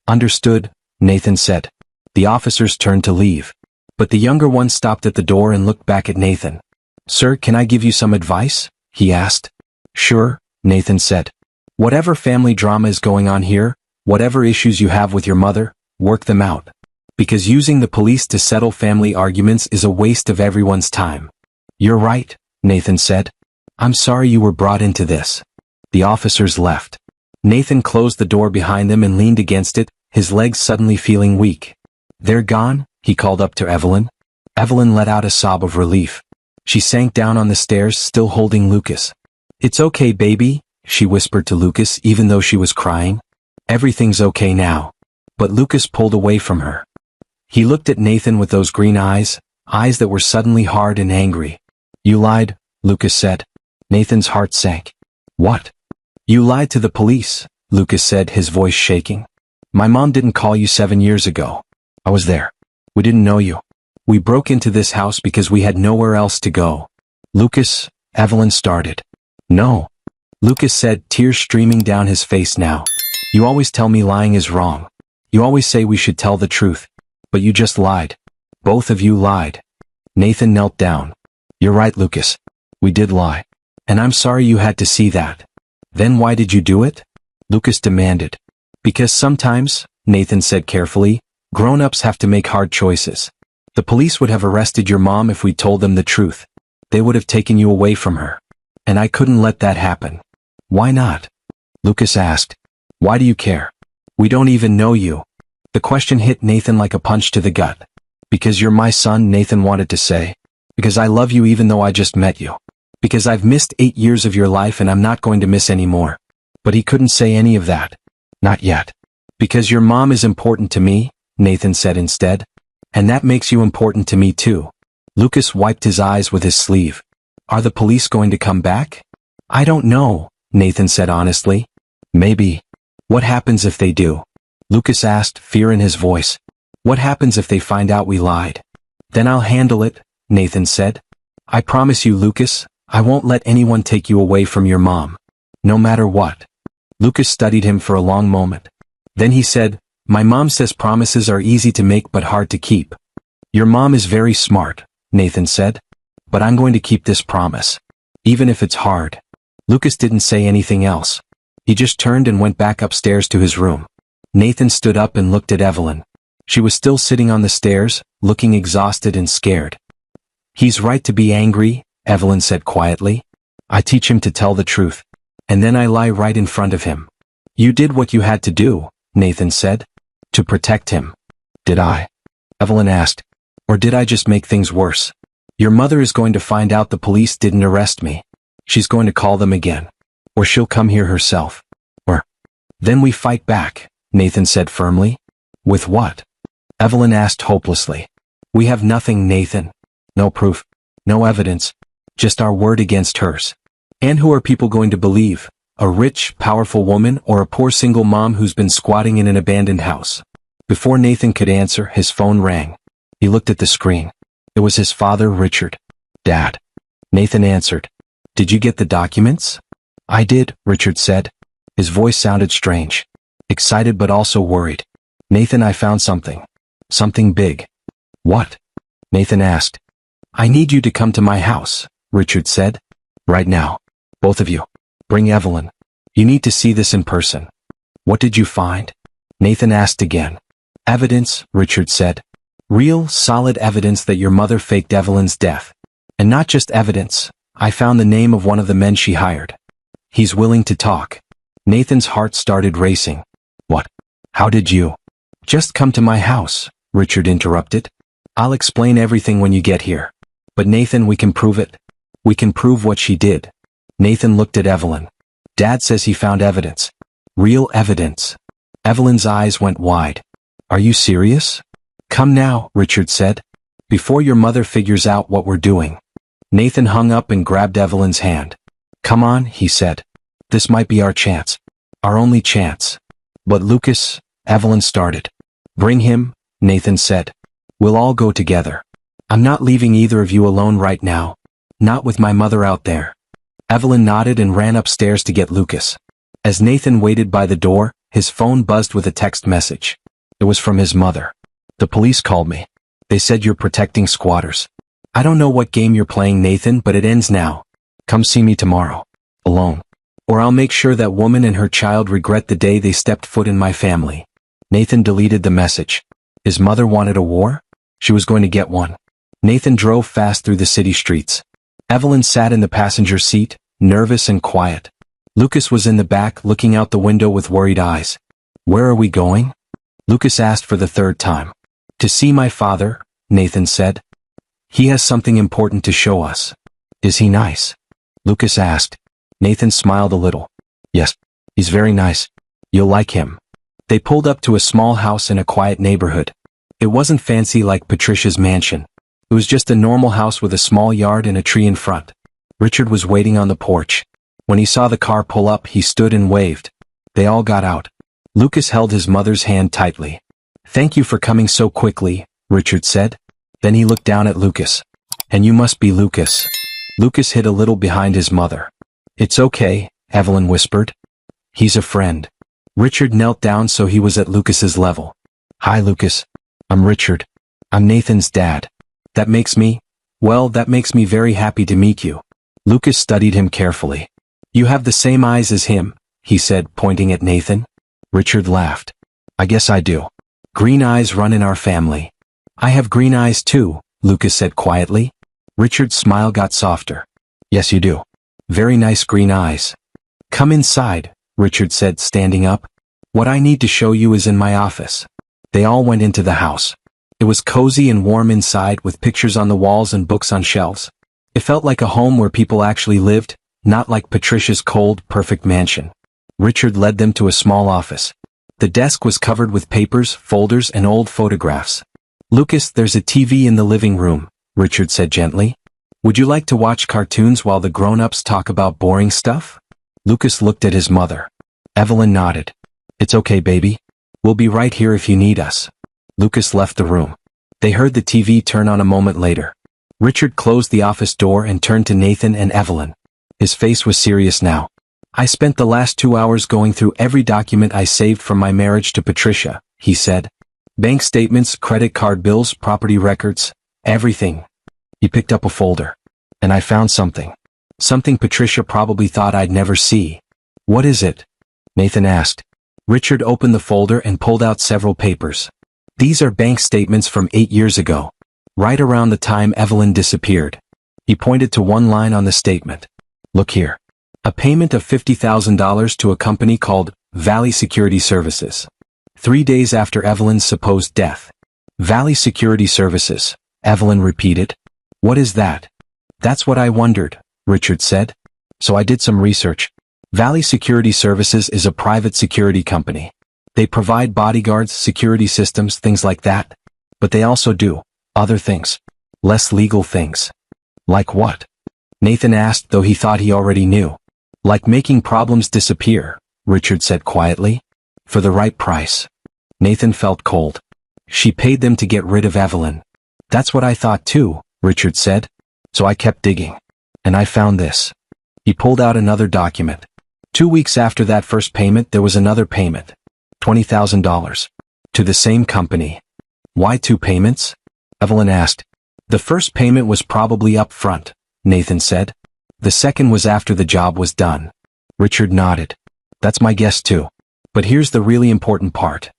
Understood, Nathan said. The officers turned to leave. But the younger one stopped at the door and looked back at Nathan. Sir, can I give you some advice? He asked. Sure, Nathan said. Whatever family drama is going on here, whatever issues you have with your mother, work them out. Because using the police to settle family arguments is a waste of everyone's time. You're right, Nathan said. I'm sorry you were brought into this. The officers left. Nathan closed the door behind them and leaned against it, his legs suddenly feeling weak. They're gone, he called up to Evelyn. Evelyn let out a sob of relief. She sank down on the stairs, still holding Lucas. It's okay, baby, she whispered to Lucas even though she was crying. Everything's okay now. But Lucas pulled away from her. He looked at Nathan with those green eyes, eyes that were suddenly hard and angry. You lied, Lucas said. Nathan's heart sank. What? You lied to the police, Lucas said, his voice shaking. My mom didn't call you 7 years ago. I was there. We didn't know you. We broke into this house because we had nowhere else to go. Lucas, Evelyn started. No. Lucas said, tears streaming down his face now. You always tell me lying is wrong. You always say we should tell the truth. But you just lied. Both of you lied. Nathan knelt down. You're right, Lucas. We did lie. And I'm sorry you had to see that. Then why did you do it? Lucas demanded. Because sometimes, Nathan said carefully, grown-ups have to make hard choices. The police would have arrested your mom if we told them the truth. They would have taken you away from her. And I couldn't let that happen. Why not? Lucas asked. Why do you care? We don't even know you. The question hit Nathan like a punch to the gut. Because you're my son, Nathan wanted to say. Because I love you even though I just met you. Because I've missed 8 years of your life and I'm not going to miss any more. But he couldn't say any of that. Not yet. Because your mom is important to me, Nathan said instead. And that makes you important to me too. Lucas wiped his eyes with his sleeve. Are the police going to come back? I don't know, Nathan said honestly. Maybe. What happens if they do? Lucas asked, fear in his voice. What happens if they find out we lied? Then I'll handle it, Nathan said. I promise you, Lucas, I won't let anyone take you away from your mom. No matter what. Lucas studied him for a long moment. Then he said, my mom says promises are easy to make but hard to keep. Your mom is very smart, Nathan said. But I'm going to keep this promise. Even if it's hard. Lucas didn't say anything else. He just turned and went back upstairs to his room. Nathan stood up and looked at Evelyn. She was still sitting on the stairs, looking exhausted and scared. He's right to be angry, Evelyn said quietly. I teach him to tell the truth. And then I lie right in front of him. You did what you had to do, Nathan said. To protect him. Did I? Evelyn asked. Or did I just make things worse? Your mother is going to find out the police didn't arrest me. She's going to call them again. Or she'll come here herself. Or. Then we fight back, Nathan said firmly. With what? Evelyn asked hopelessly. We have nothing, Nathan. No proof. No evidence. Just our word against hers. And who are people going to believe? A rich, powerful woman or a poor single mom who's been squatting in an abandoned house? Before Nathan could answer, his phone rang. He looked at the screen. It was his father, Richard. Dad. Nathan answered. Did you get the documents? I did, Richard said. His voice sounded strange. Excited but also worried. Nathan, I found something. Something big. What? Nathan asked. I need you to come to my house, Richard said. Right now. Both of you. Bring Evelyn. You need to see this in person. What did you find? Nathan asked again. Evidence, Richard said. Real, solid evidence that your mother faked Evelyn's death. And not just evidence. I found the name of one of the men she hired. He's willing to talk. Nathan's heart started racing. What? How did you? Just come to my house, Richard interrupted. I'll explain everything when you get here. But Nathan, we can prove it. We can prove what she did. Nathan looked at Evelyn. Dad says he found evidence. Real evidence. Evelyn's eyes went wide. Are you serious? Come now, Richard said. Before your mother figures out what we're doing. Nathan hung up and grabbed Evelyn's hand. Come on, he said. This might be our chance. Our only chance. But Lucas, Evelyn started. Bring him, Nathan said. We'll all go together. I'm not leaving either of you alone right now. Not with my mother out there. Evelyn nodded and ran upstairs to get Lucas. As Nathan waited by the door, his phone buzzed with a text message. It was from his mother. The police called me. They said you're protecting squatters. I don't know what game you're playing, Nathan, but it ends now. Come see me tomorrow. Alone. Or I'll make sure that woman and her child regret the day they stepped foot in my family. Nathan deleted the message. His mother wanted a war? She was going to get one. Nathan drove fast through the city streets. Evelyn sat in the passenger seat, nervous and quiet. Lucas was in the back looking out the window with worried eyes. Where are we going? Lucas asked for the third time. To see my father, Nathan said. He has something important to show us. Is he nice? Lucas asked. Nathan smiled a little. Yes, he's very nice. You'll like him. They pulled up to a small house in a quiet neighborhood. It wasn't fancy like Patricia's mansion. It was just a normal house with a small yard and a tree in front. Richard was waiting on the porch. When he saw the car pull up, he stood and waved. They all got out. Lucas held his mother's hand tightly. "Thank you for coming so quickly," Richard said. Then he looked down at Lucas. "And you must be Lucas." Lucas hid a little behind his mother. "It's okay," Evelyn whispered. "He's a friend." Richard knelt down so he was at Lucas's level. "Hi, Lucas. I'm Richard. I'm Nathan's dad. That makes me very happy to meet you." Lucas studied him carefully. "You have the same eyes as him," he said, pointing at Nathan. Richard laughed. "I guess I do. Green eyes run in our family." "I have green eyes too," Lucas said quietly. Richard's smile got softer. "Yes, you do. Very nice green eyes." "Come inside," Richard said, standing up. "What I need to show you is in my office." They all went into the house. It was cozy and warm inside, with pictures on the walls and books on shelves. It felt like a home where people actually lived, not like Patricia's cold, perfect mansion. Richard led them to a small office. The desk was covered with papers, folders, and old photographs. "Lucas, there's a TV in the living room," Richard said gently. "Would you like to watch cartoons while the grown-ups talk about boring stuff?" Lucas looked at his mother. Evelyn nodded. "It's okay, baby. We'll be right here if you need us." Lucas left the room. They heard the TV turn on a moment later. Richard closed the office door and turned to Nathan and Evelyn. His face was serious now. "I spent the last 2 hours going through every document I saved from my marriage to Patricia," he said. "Bank statements, credit card bills, property records, everything." He picked up a folder. "And I found something. Something Patricia probably thought I'd never see." "What is it?" Nathan asked. Richard opened the folder and pulled out several papers. "These are bank statements from 8 years ago, right around the time Evelyn disappeared." He pointed to one line on the statement. "Look here. A payment of $50,000 to a company called Valley Security Services. 3 days after Evelyn's supposed death." "Valley Security Services," Evelyn repeated. "What is that?" "That's what I wondered," Richard said. "So I did some research. Valley Security Services is a private security company. They provide bodyguards, security systems, things like that. But they also do other things. Less legal things." "Like what?" Nathan asked, though he thought he already knew. "Like making problems disappear," Richard said quietly. "For the right price." Nathan felt cold. "She paid them to get rid of Evelyn." "That's what I thought too," Richard said. "So I kept digging. And I found this." He pulled out another document. 2 weeks after that first payment, there was another payment. $20,000. To the same company. "Why 2 payments?" Evelyn asked. "The first payment was probably up front," Nathan said. "The second was after the job was done." Richard nodded. "That's my guess too. But here's the really important part."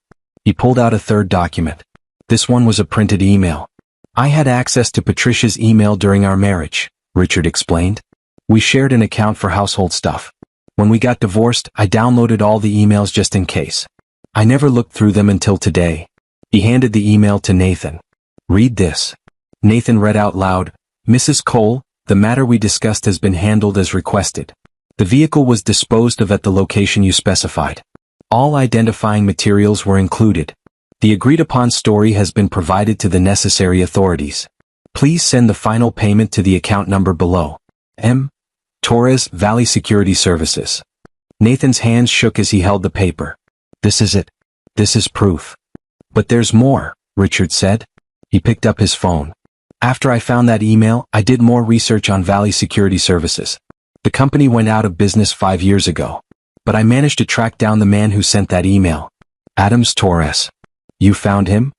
He pulled out a third document. This one was a printed email. "I had access to Patricia's email during our marriage," Richard explained. "We shared an account for household stuff. When we got divorced, I downloaded all the emails just in case. I never looked through them until today." He handed the email to Nathan. "Read this." Nathan read out loud, "Mrs. Cole, the matter we discussed has been handled as requested. The vehicle was disposed of at the location you specified. All identifying materials were included. The agreed-upon story has been provided to the necessary authorities. Please send the final payment to the account number below. M. Torres, Valley Security Services." Nathan's hands shook as he held the paper. "This is it. This is proof." "But there's more," Richard said. He picked up his phone. "After I found that email, I did more research on Valley Security Services. The company went out of business 5 years ago. But I managed to track down the man who sent that email. Adams Torres." "You found him?"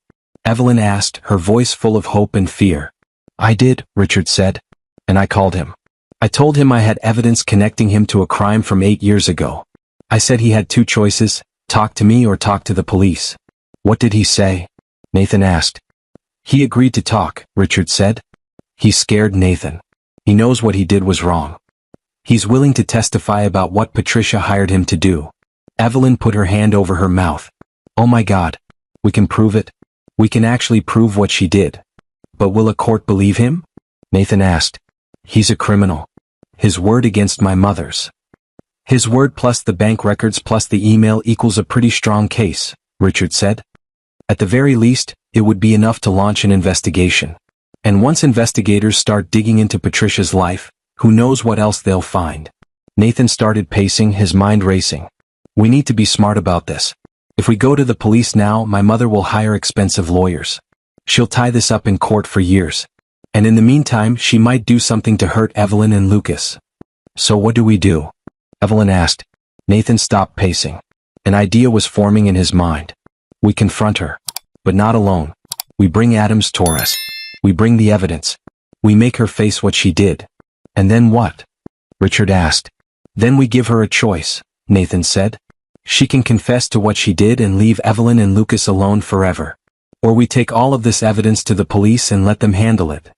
Evelyn asked, her voice full of hope and fear. "I did," Richard said. "And I called him. I told him I had evidence connecting him to a crime from 8 years ago. I said he had 2 choices, talk to me or talk to the police." "What did he say?" Nathan asked. "He agreed to talk," Richard said. "He scared Nathan. He knows what he did was wrong. He's willing to testify about what Patricia hired him to do." Evelyn put her hand over her mouth. "Oh my God. We can prove it. We can actually prove what she did." "But will a court believe him?" Nathan asked. "He's a criminal. His word against my mother's." "His word plus the bank records plus the email equals a pretty strong case," Richard said. "At the very least, it would be enough to launch an investigation. And once investigators start digging into Patricia's life, Who knows what else they'll find? Nathan started pacing, his mind racing. We need to be smart about this. If we go to the police now, my mother will hire expensive lawyers. She'll tie this up in court for years. And in the meantime, she might do something to hurt Evelyn and Lucas. So what do we do? Evelyn asked. Nathan stopped pacing. An idea was forming in his mind. We confront her. But not alone. We bring Adams Torres. We bring the evidence. We make her face what she did. And then what? Richard asked. Then we give her a choice, Nathan said. She can confess to what she did and leave Evelyn and Lucas alone forever. Or we take all of this evidence to the police and let them handle it.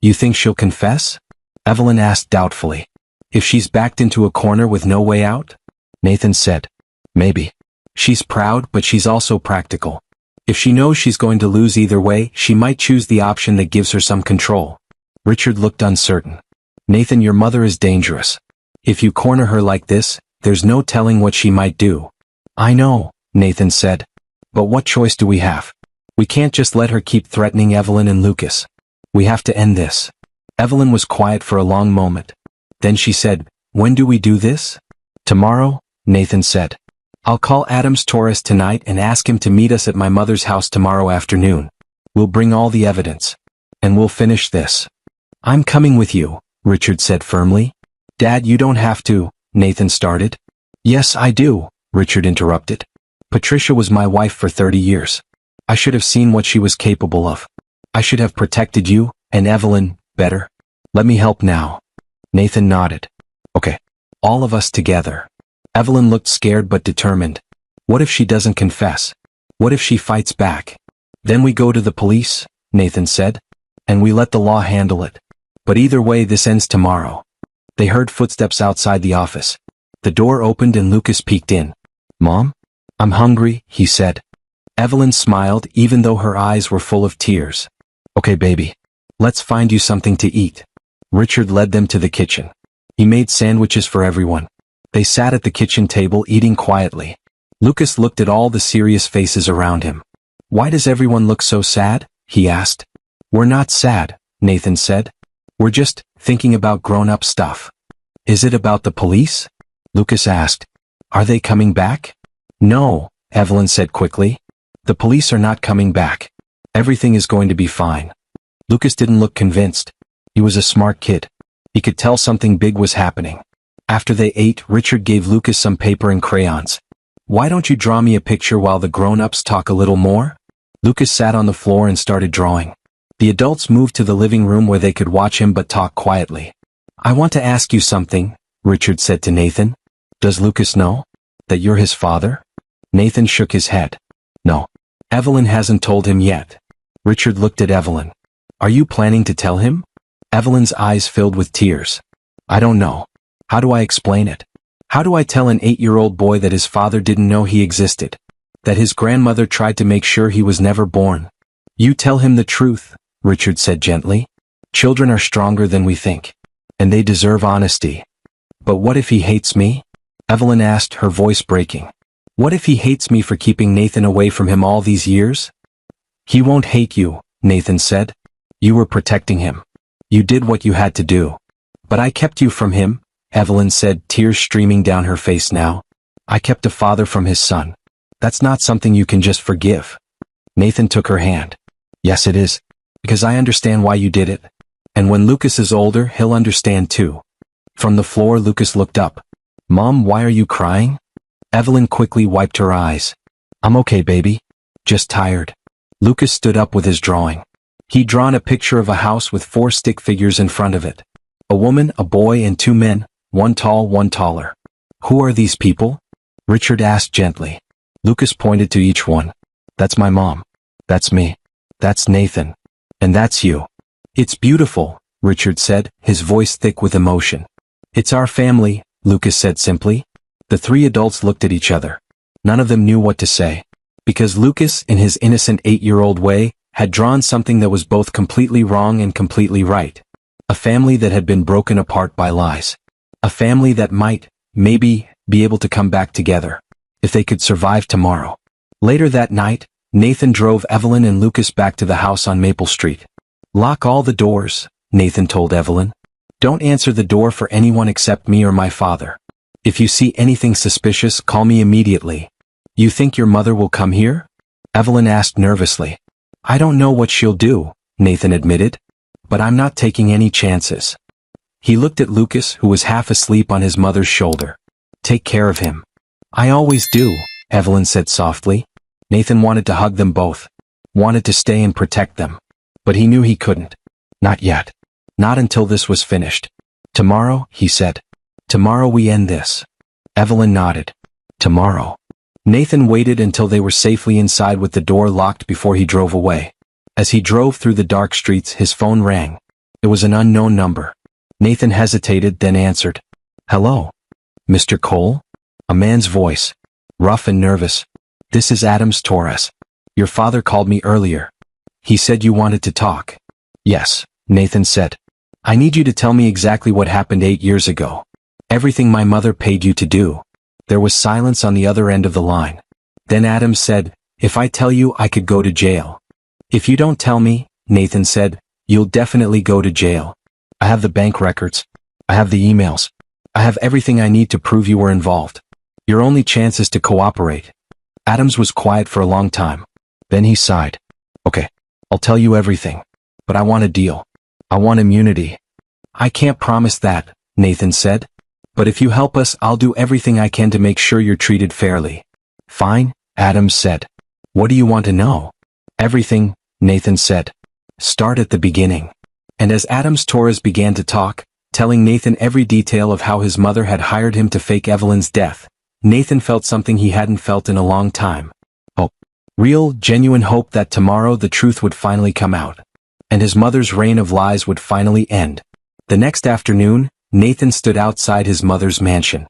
You think she'll confess? Evelyn asked doubtfully. If she's backed into a corner with no way out? Nathan said. Maybe. She's proud, but she's also practical. If she knows she's going to lose either way, she might choose the option that gives her some control. Richard looked uncertain. Nathan, your mother is dangerous. If you corner her like this, there's no telling what she might do. I know, Nathan said. But what choice do we have? We can't just let her keep threatening Evelyn and Lucas. We have to end this. Evelyn was quiet for a long moment. Then she said, when do we do this? Tomorrow, Nathan said. I'll call Adams Torres tonight and ask him to meet us at my mother's house tomorrow afternoon. We'll bring all the evidence. And we'll finish this. I'm coming with you, Richard said firmly. Dad, you don't have to, Nathan started. Yes, I do, Richard interrupted. Patricia was my wife for 30 years. I should have seen what she was capable of. I should have protected you, and Evelyn, better. Let me help now. Nathan nodded. Okay. All of us together. Evelyn looked scared but determined. What if she doesn't confess? What if she fights back? Then we go to the police, Nathan said. And we let the law handle it. But either way, this ends tomorrow. They heard footsteps outside the office. The door opened and Lucas peeked in. Mom? I'm hungry, he said. Evelyn smiled even though her eyes were full of tears. Okay, baby. Let's find you something to eat. Richard led them to the kitchen. He made sandwiches for everyone. They sat at the kitchen table eating quietly. Lucas looked at all the serious faces around him. Why does everyone look so sad? He asked. We're not sad, Nathan said. We're just thinking about grown-up stuff. Is it about the police? Lucas asked. Are they coming back? No, Evelyn said quickly. The police are not coming back. Everything is going to be fine. Lucas didn't look convinced. He was a smart kid. He could tell something big was happening. After they ate, Richard gave Lucas some paper and crayons. Why don't you draw me a picture while the grown-ups talk a little more? Lucas sat on the floor and started drawing. The adults moved to the living room where they could watch him but talk quietly. I want to ask you something, Richard said to Nathan. Does Lucas know that you're his father? Nathan shook his head. No. Evelyn hasn't told him yet. Richard looked at Evelyn. Are you planning to tell him? Evelyn's eyes filled with tears. I don't know. How do I explain it? How do I tell an 8-year-old boy that his father didn't know he existed? That his grandmother tried to make sure he was never born? You tell him the truth, Richard said gently. Children are stronger than we think. And they deserve honesty. But what if he hates me? Evelyn asked, her voice breaking. What if he hates me for keeping Nathan away from him all these years? He won't hate you, Nathan said. You were protecting him. You did what you had to do. But I kept you from him, Evelyn said, tears streaming down her face now. I kept a father from his son. That's not something you can just forgive. Nathan took her hand. Yes, it is. Because I understand why you did it. And when Lucas is older, he'll understand too. From the floor, Lucas looked up. Mom, why are you crying? Evelyn quickly wiped her eyes. I'm okay, baby. Just tired. Lucas stood up with his drawing. He'd drawn a picture of a house with 4 stick figures in front of it. A woman, a boy, and 2 men, one tall, one taller. Who are these people? Richard asked gently. Lucas pointed to each one. That's my mom. That's me. That's Nathan. And that's you. It's beautiful, Richard said, his voice thick with emotion. It's our family, Lucas said simply. The 3 adults looked at each other. None of them knew what to say. Because Lucas, in his innocent 8-year-old way, had drawn something that was both completely wrong and completely right. A family that had been broken apart by lies. A family that might, maybe, be able to come back together. If they could survive tomorrow. Later that night, Nathan drove Evelyn and Lucas back to the house on Maple Street. Lock all the doors, Nathan told Evelyn. Don't answer the door for anyone except me or my father. If you see anything suspicious, call me immediately. You think your mother will come here? Evelyn asked nervously. I don't know what she'll do, Nathan admitted. But I'm not taking any chances. He looked at Lucas, who was half asleep on his mother's shoulder. Take care of him. I always do, Evelyn said softly. Nathan wanted to hug them both. Wanted to stay and protect them. But he knew he couldn't. Not yet. Not until this was finished. Tomorrow, he said. Tomorrow we end this. Evelyn nodded. Tomorrow. Nathan waited until they were safely inside with the door locked before he drove away. As he drove through the dark streets, his phone rang. It was an unknown number. Nathan hesitated, then answered. Hello? Mr. Cole? A man's voice. Rough and nervous. This is Adams Torres. Your father called me earlier. He said you wanted to talk. Yes, Nathan said. I need you to tell me exactly what happened 8 years ago. Everything my mother paid you to do. There was silence on the other end of the line. Then Adams said, if I tell you, I could go to jail. If you don't tell me, Nathan said, you'll definitely go to jail. I have the bank records. I have the emails. I have everything I need to prove you were involved. Your only chance is to cooperate. Adams was quiet for a long time. Then he sighed. Okay, I'll tell you everything. But I want a deal. I want immunity. I can't promise that, Nathan said. But if you help us, I'll do everything I can to make sure you're treated fairly. Fine, Adams said. What do you want to know? Everything, Nathan said. Start at the beginning. And as Adams Torres began to talk, telling Nathan every detail of how his mother had hired him to fake Evelyn's death, Nathan felt something he hadn't felt in a long time. Hope. Real, genuine hope that tomorrow the truth would finally come out. And his mother's reign of lies would finally end. The next afternoon, Nathan stood outside his mother's mansion.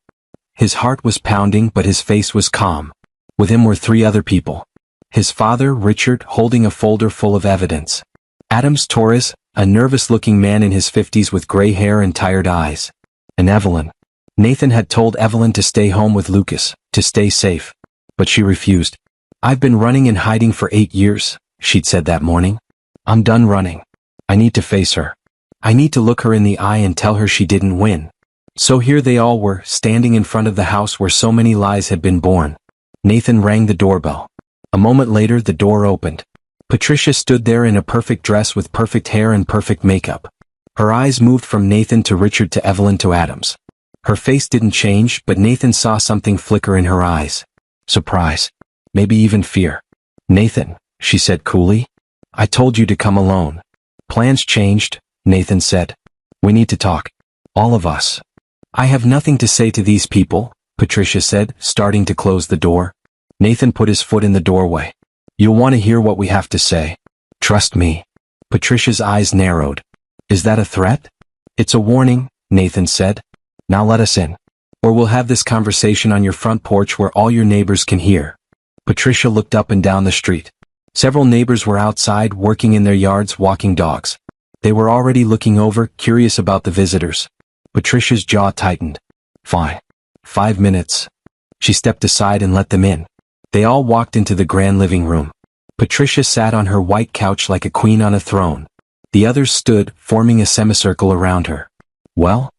His heart was pounding, but his face was calm. With him were 3 other people. His father, Richard, holding a folder full of evidence. Adams Torres, a nervous-looking man in his 50s with gray hair and tired eyes. And Evelyn. Nathan had told Evelyn to stay home with Lucas, to stay safe. But she refused. I've been running and hiding for 8 years, she'd said that morning. I'm done running. I need to face her. I need to look her in the eye and tell her she didn't win. So here they all were, standing in front of the house where so many lies had been born. Nathan rang the doorbell. A moment later, the door opened. Patricia stood there in a perfect dress with perfect hair and perfect makeup. Her eyes moved from Nathan to Richard to Evelyn to Adams. Her face didn't change, but Nathan saw something flicker in her eyes. Surprise. Maybe even fear. Nathan, she said coolly. I told you to come alone. Plans changed, Nathan said. We need to talk. All of us. I have nothing to say to these people, Patricia said, starting to close the door. Nathan put his foot in the doorway. You'll want to hear what we have to say. Trust me. Patricia's eyes narrowed. Is that a threat? It's a warning, Nathan said. Now let us in. Or we'll have this conversation on your front porch where all your neighbors can hear. Patricia looked up and down the street. Several neighbors were outside, working in their yards, walking dogs. They were already looking over, curious about the visitors. Patricia's jaw tightened. Fine. 5 minutes. She stepped aside and let them in. They all walked into the grand living room. Patricia sat on her white couch like a queen on a throne. The others stood, forming a semicircle around her. Well?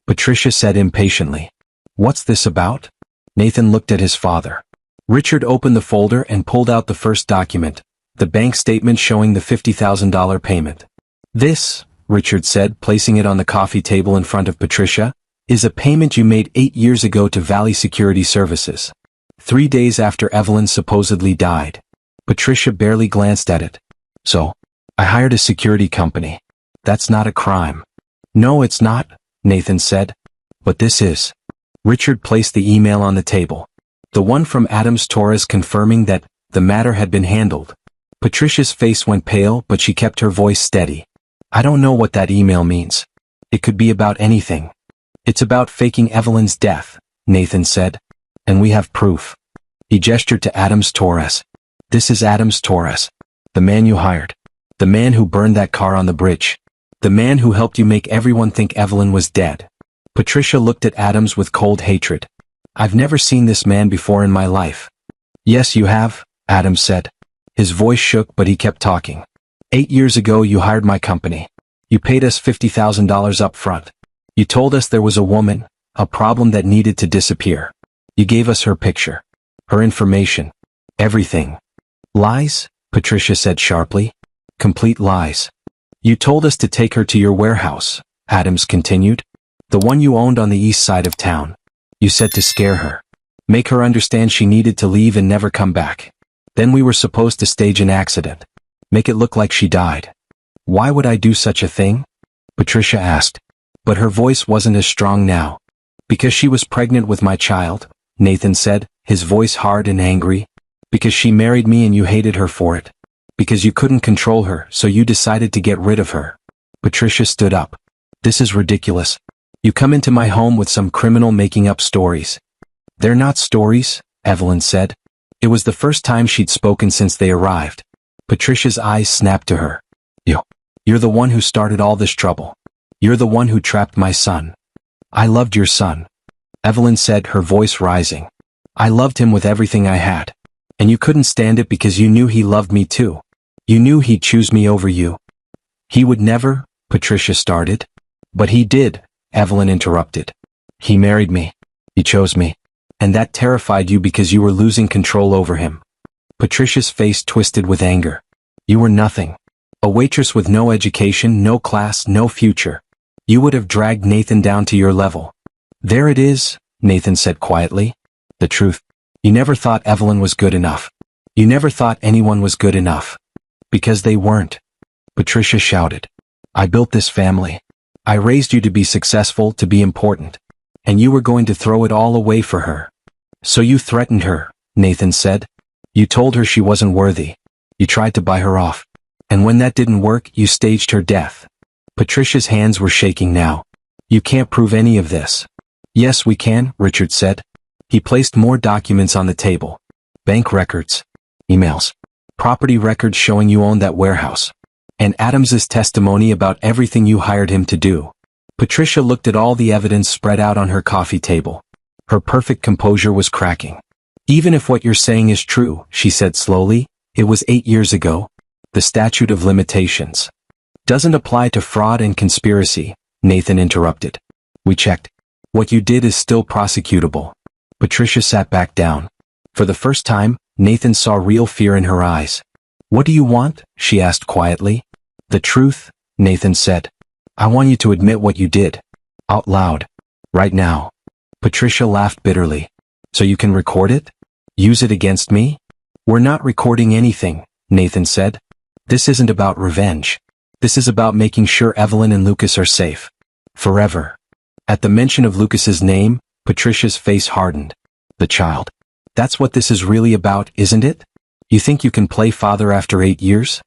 Patricia said impatiently. What's this about? Nathan looked at his father. Richard opened the folder and pulled out the first document, the bank statement showing the $50,000 payment. This, Richard said, placing it on the coffee table in front of Patricia, is a payment you made 8 years ago to Valley Security Services. 3 days after Evelyn supposedly died. Patricia barely glanced at it. So, I hired a security company. That's not a crime. No, it's not, Nathan said. But this is. Richard placed the email on the table. The one from Adams Torres confirming that the matter had been handled. Patricia's face went pale, but she kept her voice steady. I don't know what that email means. It could be about anything. It's about faking Evelyn's death, Nathan said. And we have proof. He gestured to Adams Torres. This is Adams Torres. The man you hired. The man who burned that car on the bridge. The man who helped you make everyone think Evelyn was dead. Patricia looked at Adams with cold hatred. I've never seen this man before in my life. Yes, you have, Adams said. His voice shook, but he kept talking. 8 years ago you hired my company. You paid us $50,000 up front. You told us there was a woman, a problem that needed to disappear. You gave us her picture, her information, everything. Lies? Patricia said sharply. Complete lies. You told us to take her to your warehouse, Adams continued. The one you owned on the east side of town. You said to scare her. Make her understand she needed to leave and never come back. Then we were supposed to stage an accident. Make it look like she died. Why would I do such a thing? Patricia asked. But her voice wasn't as strong now. Because she was pregnant with my child, Nathan said, his voice hard and angry. Because she married me and you hated her for it. Because you couldn't control her, so you decided to get rid of her. Patricia stood up. This is ridiculous. You come into my home with some criminal making up stories. They're not stories, Evelyn said. It was the first time she'd spoken since they arrived. Patricia's eyes snapped to her. You're the one who started all this trouble. You're the one who trapped my son. I loved your son. Evelyn said, her voice rising. I loved him with everything I had. And you couldn't stand it because you knew he loved me too. You knew he'd choose me over you. He would never, Patricia started. But he did, Evelyn interrupted. He married me. He chose me. And that terrified you because you were losing control over him. Patricia's face twisted with anger. You were nothing. A waitress with no education, no class, no future. You would have dragged Nathan down to your level. There it is, Nathan said quietly. The truth. You never thought Evelyn was good enough. You never thought anyone was good enough. Because they weren't. Patricia shouted. I built this family. I raised you to be successful, to be important. And you were going to throw it all away for her. So you threatened her, Nathan said. You told her she wasn't worthy. You tried to buy her off. And when that didn't work, you staged her death. Patricia's hands were shaking now. You can't prove any of this. Yes, we can, Richard said. He placed more documents on the table. Bank records. Emails. Property records showing you owned that warehouse. And Adams's testimony about everything you hired him to do. Patricia looked at all the evidence spread out on her coffee table. Her perfect composure was cracking. Even if what you're saying is true, she said slowly, it was 8 years ago. The statute of limitations doesn't apply to fraud and conspiracy, Nathan interrupted. We checked. What you did is still prosecutable. Patricia sat back down. For the first time, Nathan saw real fear in her eyes. What do you want? She asked quietly. The truth, Nathan said. I want you to admit what you did. Out loud. Right now. Patricia laughed bitterly. So you can record it? Use it against me? We're not recording anything, Nathan said. This isn't about revenge. This is about making sure Evelyn and Lucas are safe. Forever. At the mention of Lucas's name, Patricia's face hardened. The child. That's what this is really about, isn't it? You think you can play father after 8 years?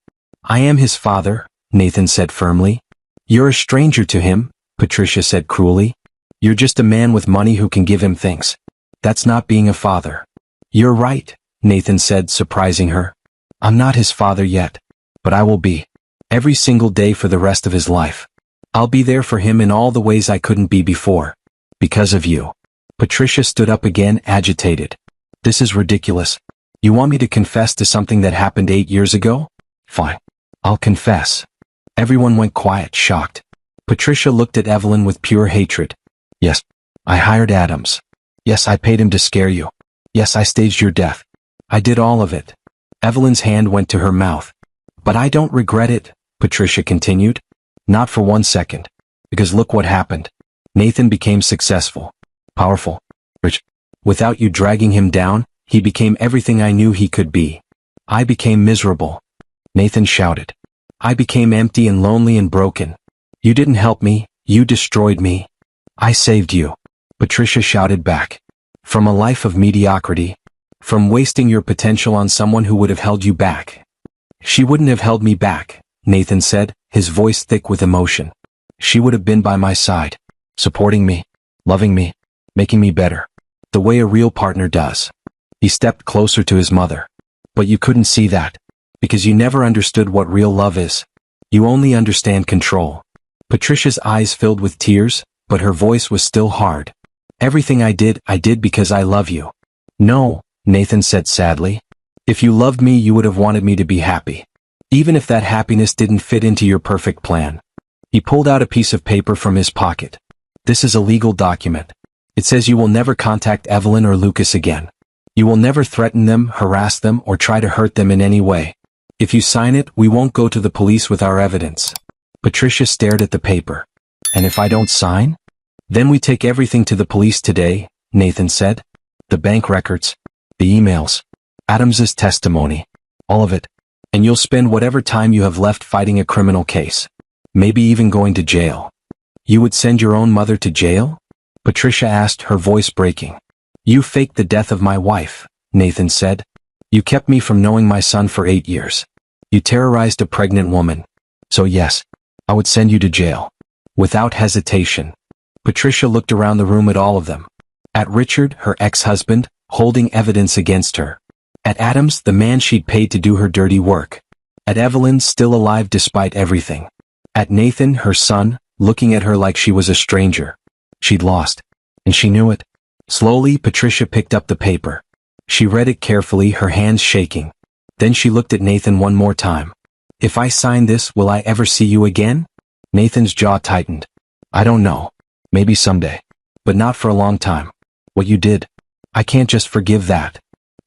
I am his father, Nathan said firmly. You're a stranger to him, Patricia said cruelly. You're just a man with money who can give him things. That's not being a father. You're right, Nathan said, surprising her. I'm not his father yet. But I will be. Every single day for the rest of his life. I'll be there for him in all the ways I couldn't be before. Because of you. Patricia stood up again, agitated. This is ridiculous. You want me to confess to something that happened 8 years ago? Fine. I'll confess. Everyone went quiet, shocked. Patricia looked at Evelyn with pure hatred. Yes, I hired Adams. Yes, I paid him to scare you. Yes, I staged your death. I did all of it. Evelyn's hand went to her mouth. But I don't regret it, Patricia continued. Not for 1 second. Because look what happened. Nathan became successful. Powerful. Rich. Without you dragging him down, he became everything I knew he could be. I became miserable. Nathan shouted. I became empty and lonely and broken. You didn't help me, you destroyed me. I saved you. Patricia shouted back. From a life of mediocrity. From wasting your potential on someone who would have held you back. She wouldn't have held me back, Nathan said, his voice thick with emotion. She would have been by my side, supporting me, loving me, making me better. The way a real partner does. He stepped closer to his mother. But you couldn't see that. Because you never understood what real love is. You only understand control. Patricia's eyes filled with tears, but her voice was still hard. Everything I did because I love you. No, Nathan said sadly. If you loved me, you would have wanted me to be happy. Even if that happiness didn't fit into your perfect plan. He pulled out a piece of paper from his pocket. This is a legal document. It says you will never contact Evelyn or Lucas again. You will never threaten them, harass them, or try to hurt them in any way. If you sign it, we won't go to the police with our evidence. Patricia stared at the paper. And if I don't sign? Then we take everything to the police today, Nathan said. The bank records, the emails, Adams's testimony, all of it. And you'll spend whatever time you have left fighting a criminal case. Maybe even going to jail. You would send your own mother to jail? Patricia asked, her voice breaking. You faked the death of my wife, Nathan said. You kept me from knowing my son for 8 years. You terrorized a pregnant woman. So yes, I would send you to jail. Without hesitation. Patricia looked around the room at all of them. At Richard, her ex-husband, holding evidence against her. At Adams, the man she'd paid to do her dirty work. At Evelyn, still alive despite everything. At Nathan, her son, looking at her like she was a stranger. She'd lost. And she knew it. Slowly, Patricia picked up the paper. She read it carefully, her hands shaking. Then she looked at Nathan one more time. If I sign this, will I ever see you again? Nathan's jaw tightened. I don't know. Maybe someday. But not for a long time. What you did. I can't just forgive that.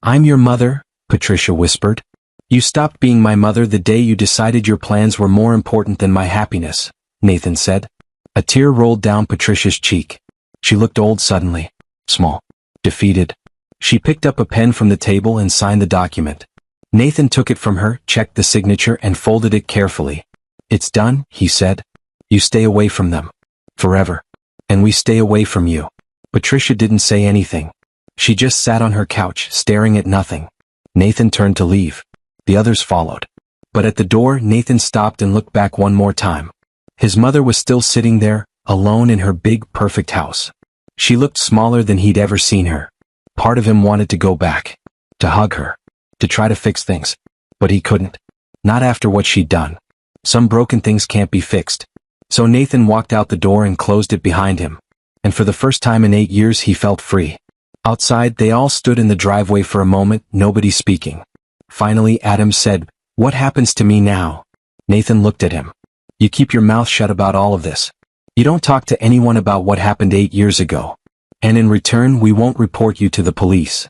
I'm your mother, Patricia whispered. You stopped being my mother the day you decided your plans were more important than my happiness, Nathan said. A tear rolled down Patricia's cheek. She looked old suddenly. Small. Defeated. She picked up a pen from the table and signed the document. Nathan took it from her, checked the signature, and folded it carefully. It's done, he said. You stay away from them. Forever. And we stay away from you. Patricia didn't say anything. She just sat on her couch, staring at nothing. Nathan turned to leave. The others followed. But at the door, Nathan stopped and looked back one more time. His mother was still sitting there, alone in her big, perfect house. She looked smaller than he'd ever seen her. Part of him wanted to go back. To hug her. To try to fix things. But he couldn't. Not after what she'd done. Some broken things can't be fixed. So Nathan walked out the door and closed it behind him. And for the first time in 8 years he felt free. Outside, they all stood in the driveway for a moment, nobody speaking. Finally, Adams said, "What happens to me now?" Nathan looked at him. "You keep your mouth shut about all of this. You don't talk to anyone about what happened 8 years ago. And in return, we won't report you to the police."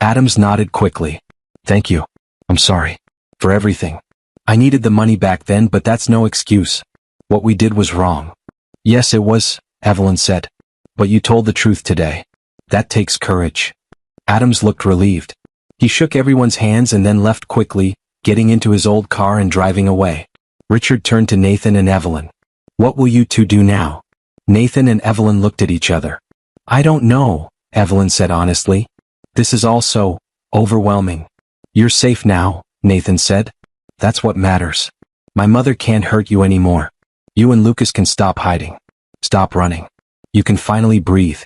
Adams nodded quickly. "Thank you. I'm sorry. For everything. I needed the money back then, but that's no excuse. What we did was wrong." "Yes, it was," Evelyn said. "But you told the truth today. That takes courage." Adams looked relieved. He shook everyone's hands and then left quickly, getting into his old car and driving away. Richard turned to Nathan and Evelyn. "What will you two do now?" Nathan and Evelyn looked at each other. "I don't know," Evelyn said honestly. "This is all so overwhelming." "You're safe now," Nathan said. "That's what matters. My mother can't hurt you anymore. You and Lucas can stop hiding. Stop running. You can finally breathe."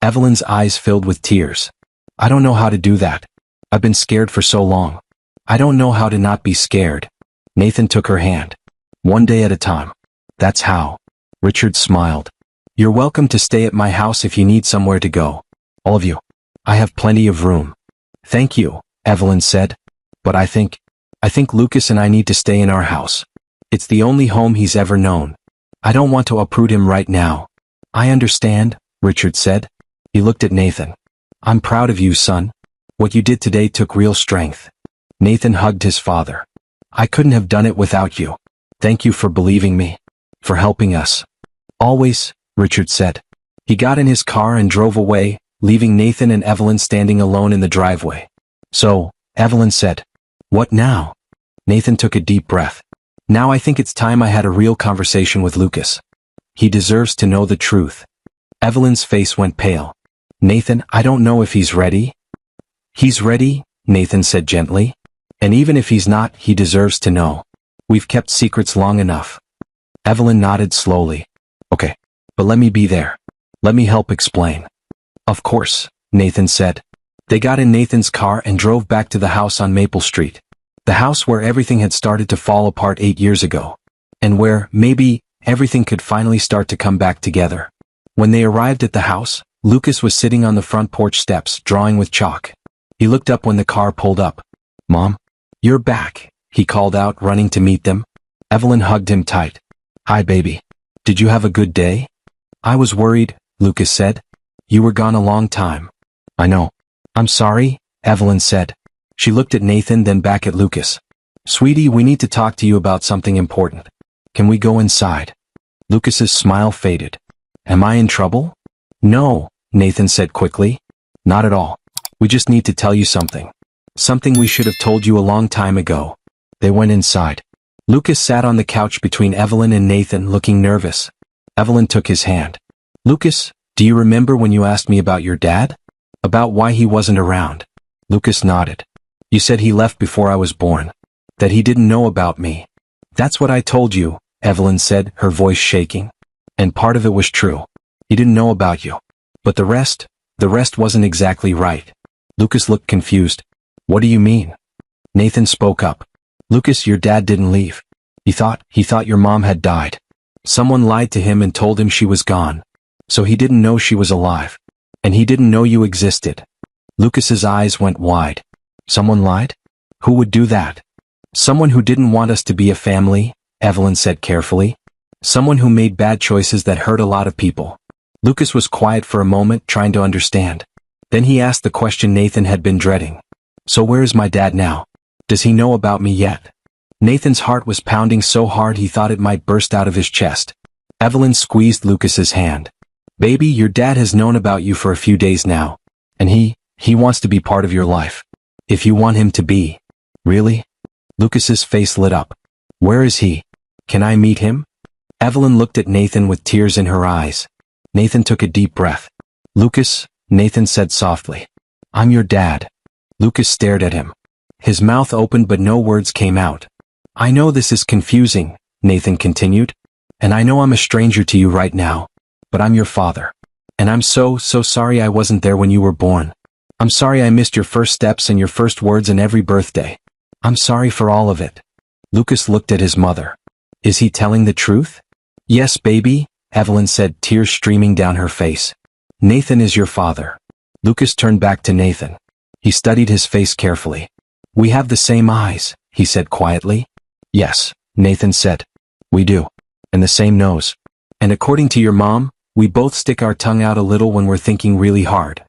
Evelyn's eyes filled with tears. "I don't know how to do that. I've been scared for so long. I don't know how to not be scared." Nathan took her hand. "One day at a time. That's how." Richard smiled. "You're welcome to stay at my house if you need somewhere to go. All of you. I have plenty of room." "Thank you," Evelyn said. "But I think Lucas and I need to stay in our house. It's the only home he's ever known. I don't want to uproot him right now." "I understand," Richard said. He looked at Nathan. "I'm proud of you, son. What you did today took real strength." Nathan hugged his father. "I couldn't have done it without you. Thank you for believing me. For helping us." "Always," Richard said. He got in his car and drove away, leaving Nathan and Evelyn standing alone in the driveway. "So," Evelyn said. "What now?" Nathan took a deep breath. "Now I think it's time I had a real conversation with Lucas. He deserves to know the truth." Evelyn's face went pale. "Nathan, I don't know if he's ready." "He's ready," Nathan said gently. "And even if he's not, he deserves to know. We've kept secrets long enough." Evelyn nodded slowly. "Okay, but let me be there. Let me help explain." "Of course," Nathan said. They got in Nathan's car and drove back to the house on Maple Street. The house where everything had started to fall apart 8 years ago. And where, maybe, everything could finally start to come back together. When they arrived at the house, Lucas was sitting on the front porch steps, drawing with chalk. He looked up when the car pulled up. "Mom, you're back," he called out, running to meet them. Evelyn hugged him tight. "Hi, baby. Did you have a good day?" I was worried, Lucas said. You were gone a long time. I know. I'm sorry, Evelyn said. She looked at Nathan then back at Lucas. Sweetie, we need to talk to you about something important. Can we go inside? Lucas's smile faded. Am I in trouble? No, Nathan said quickly. Not at all. We just need to tell you something. Something we should have told you a long time ago. They went inside. Lucas sat on the couch between Evelyn and Nathan looking nervous. Evelyn took his hand. Lucas, do you remember when you asked me about your dad? About why he wasn't around? Lucas nodded. You said he left before I was born. That he didn't know about me. That's what I told you, Evelyn said, her voice shaking. And part of it was true. He didn't know about you. But the rest wasn't exactly right. Lucas looked confused. What do you mean? Nathan spoke up. Lucas, your dad didn't leave. He thought your mom had died. Someone lied to him and told him she was gone. So he didn't know she was alive. And he didn't know you existed. Lucas's eyes went wide. Someone lied? Who would do that? Someone who didn't want us to be a family, Evelyn said carefully. Someone who made bad choices that hurt a lot of people. Lucas was quiet for a moment, trying to understand. Then he asked the question Nathan had been dreading. So where is my dad now? Does he know about me yet? Nathan's heart was pounding so hard he thought it might burst out of his chest. Evelyn squeezed Lucas's hand. Baby, your dad has known about you for a few days now. And he wants to be part of your life. If you want him to be. Really? Lucas's face lit up. Where is he? Can I meet him? Evelyn looked at Nathan with tears in her eyes. Nathan took a deep breath. Lucas, Nathan said softly. I'm your dad. Lucas stared at him. His mouth opened but no words came out. I know this is confusing, Nathan continued. And I know I'm a stranger to you right now. But I'm your father. And I'm so sorry I wasn't there when you were born. I'm sorry I missed your first steps and your first words and every birthday. I'm sorry for all of it. Lucas looked at his mother. Is he telling the truth? Yes, baby, Evelyn said, tears streaming down her face. Nathan is your father. Lucas turned back to Nathan. He studied his face carefully. We have the same eyes, he said quietly. Yes, Nathan said. We do. And the same nose. And according to your mom, we both stick our tongue out a little when we're thinking really hard.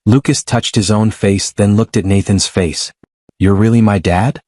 Lucas touched his own face then looked at Nathan's face. You're really my dad?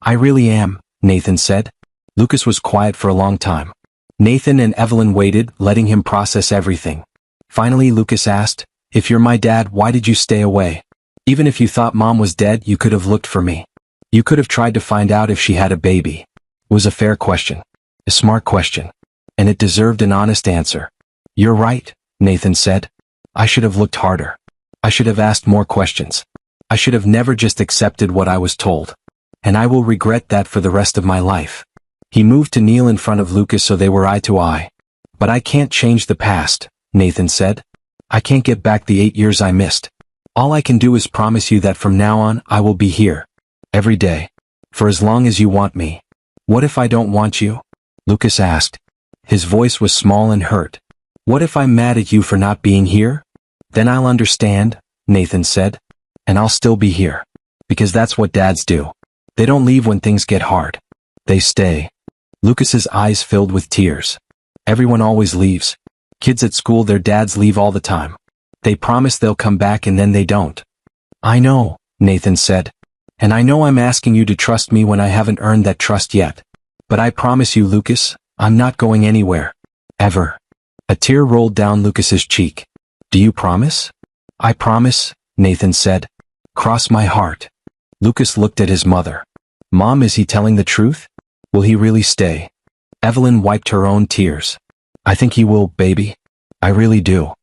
I really am, Nathan said. Lucas was quiet for a long time. Nathan and Evelyn waited, letting him process everything. Finally Lucas asked, if you're my dad, why did you stay away? Even if you thought mom was dead, you could have looked for me. You could have tried to find out if she had a baby. It was a fair question. A smart question. And it deserved an honest answer. You're right, Nathan said. I should have looked harder. I should have asked more questions. I should have never just accepted what I was told. And I will regret that for the rest of my life. He moved to kneel in front of Lucas so they were eye to eye. But I can't change the past, Nathan said. I can't get back the 8 years I missed. All I can do is promise you that from now on I will be here. Every day. For as long as you want me. What if I don't want you? Lucas asked. His voice was small and hurt. What if I'm mad at you for not being here? Then I'll understand, Nathan said. And I'll still be here. Because that's what dads do. They don't leave when things get hard. They stay. Lucas's eyes filled with tears. Everyone always leaves. Kids at school, their dads leave all the time. They promise they'll come back and then they don't. I know, Nathan said. And I know I'm asking you to trust me when I haven't earned that trust yet. But I promise you, Lucas, I'm not going anywhere. Ever. A tear rolled down Lucas's cheek. Do you promise? I promise, Nathan said. Cross my heart. Lucas looked at his mother. Mom, is he telling the truth? Will he really stay? Evelyn wiped her own tears. I think he will, baby. I really do.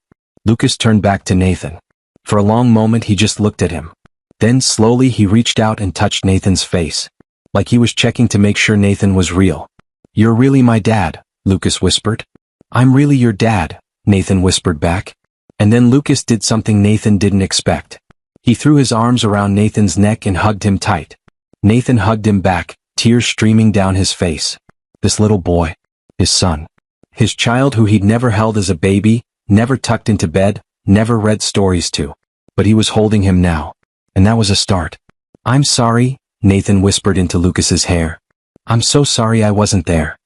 Lucas turned back to Nathan. For a long moment he just looked at him. Then slowly he reached out and touched Nathan's face. Like he was checking to make sure Nathan was real. You're really my dad, Lucas whispered. I'm really your dad, Nathan whispered back. And then Lucas did something Nathan didn't expect. He threw his arms around Nathan's neck and hugged him tight. Nathan hugged him back, tears streaming down his face. This little boy. His son. His child who he'd never held as a baby, never tucked into bed, never read stories to. But he was holding him now. And that was a start. I'm sorry, Nathan whispered into Lucas's hair. I'm so sorry I wasn't there.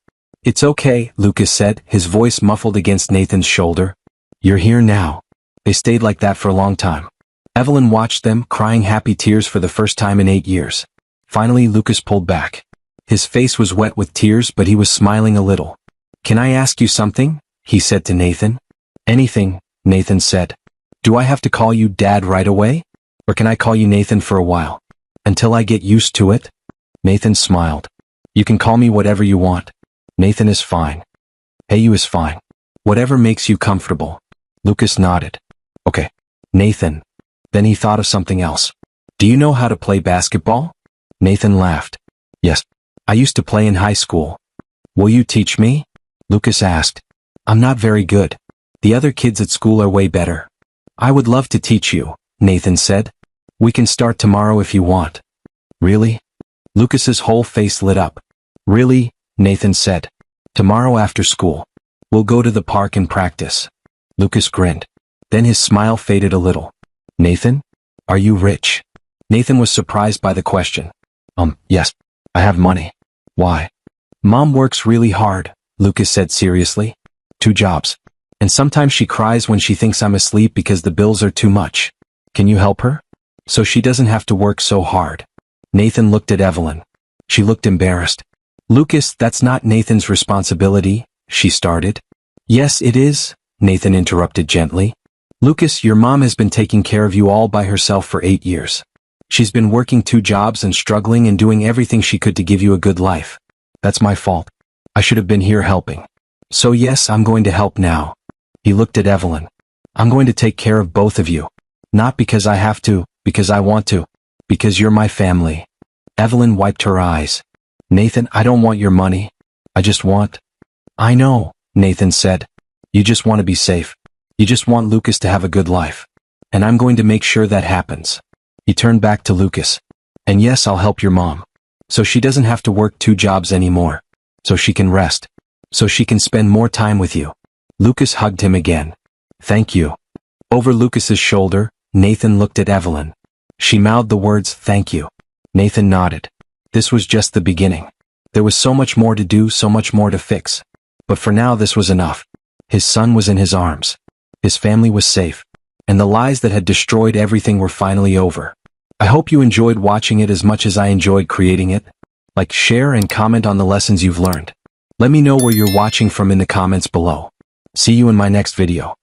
It's okay, Lucas said, his voice muffled against Nathan's shoulder. You're here now. They stayed like that for a long time. Evelyn watched them, crying happy tears for the first time in 8 years. Finally, Lucas pulled back. His face was wet with tears, but he was smiling a little. Can I ask you something? He said to Nathan. Anything, Nathan said. Do I have to call you Dad right away? Or can I call you Nathan for a while? Until I get used to it? Nathan smiled. You can call me whatever you want. Nathan is fine. Hey, you is fine. Whatever makes you comfortable. Lucas nodded. Okay. Nathan. Then he thought of something else. Do you know how to play basketball? Nathan laughed. Yes. I used to play in high school. Will you teach me? Lucas asked. I'm not very good. The other kids at school are way better. I would love to teach you, Nathan said. We can start tomorrow if you want. Really? Lucas's whole face lit up. Really? Nathan said. Tomorrow after school. We'll go to the park and practice. Lucas grinned. Then his smile faded a little. Nathan? Are you rich? Nathan was surprised by the question. Yes. I have money. Why? Mom works really hard, Lucas said seriously. 2 jobs. And sometimes she cries when she thinks I'm asleep because the bills are too much. Can you help her? So she doesn't have to work so hard. Nathan looked at Evelyn. She looked embarrassed. Lucas, that's not Nathan's responsibility, she started. Yes, it is, Nathan interrupted gently. Lucas, your mom has been taking care of you all by herself for 8 years. She's been working 2 jobs and struggling and doing everything she could to give you a good life. That's my fault. I should have been here helping. So yes, I'm going to help now. He looked at Evelyn. I'm going to take care of both of you. Not because I have to, because I want to. Because you're my family. Evelyn wiped her eyes. Nathan, I don't want your money. I just want... I know, Nathan said. You just want to be safe. You just want Lucas to have a good life. And I'm going to make sure that happens. He turned back to Lucas. And yes, I'll help your mom. So she doesn't have to work 2 jobs anymore. So she can rest. So she can spend more time with you. Lucas hugged him again. Thank you. Over Lucas's shoulder, Nathan looked at Evelyn. She mouthed the words, thank you. Nathan nodded. This was just the beginning. There was so much more to do, so much more to fix. But for now this was enough. His son was in his arms. His family was safe. And the lies that had destroyed everything were finally over. I hope you enjoyed watching it as much as I enjoyed creating it. Like, share, and comment on the lessons you've learned. Let me know where you're watching from in the comments below. See you in my next video.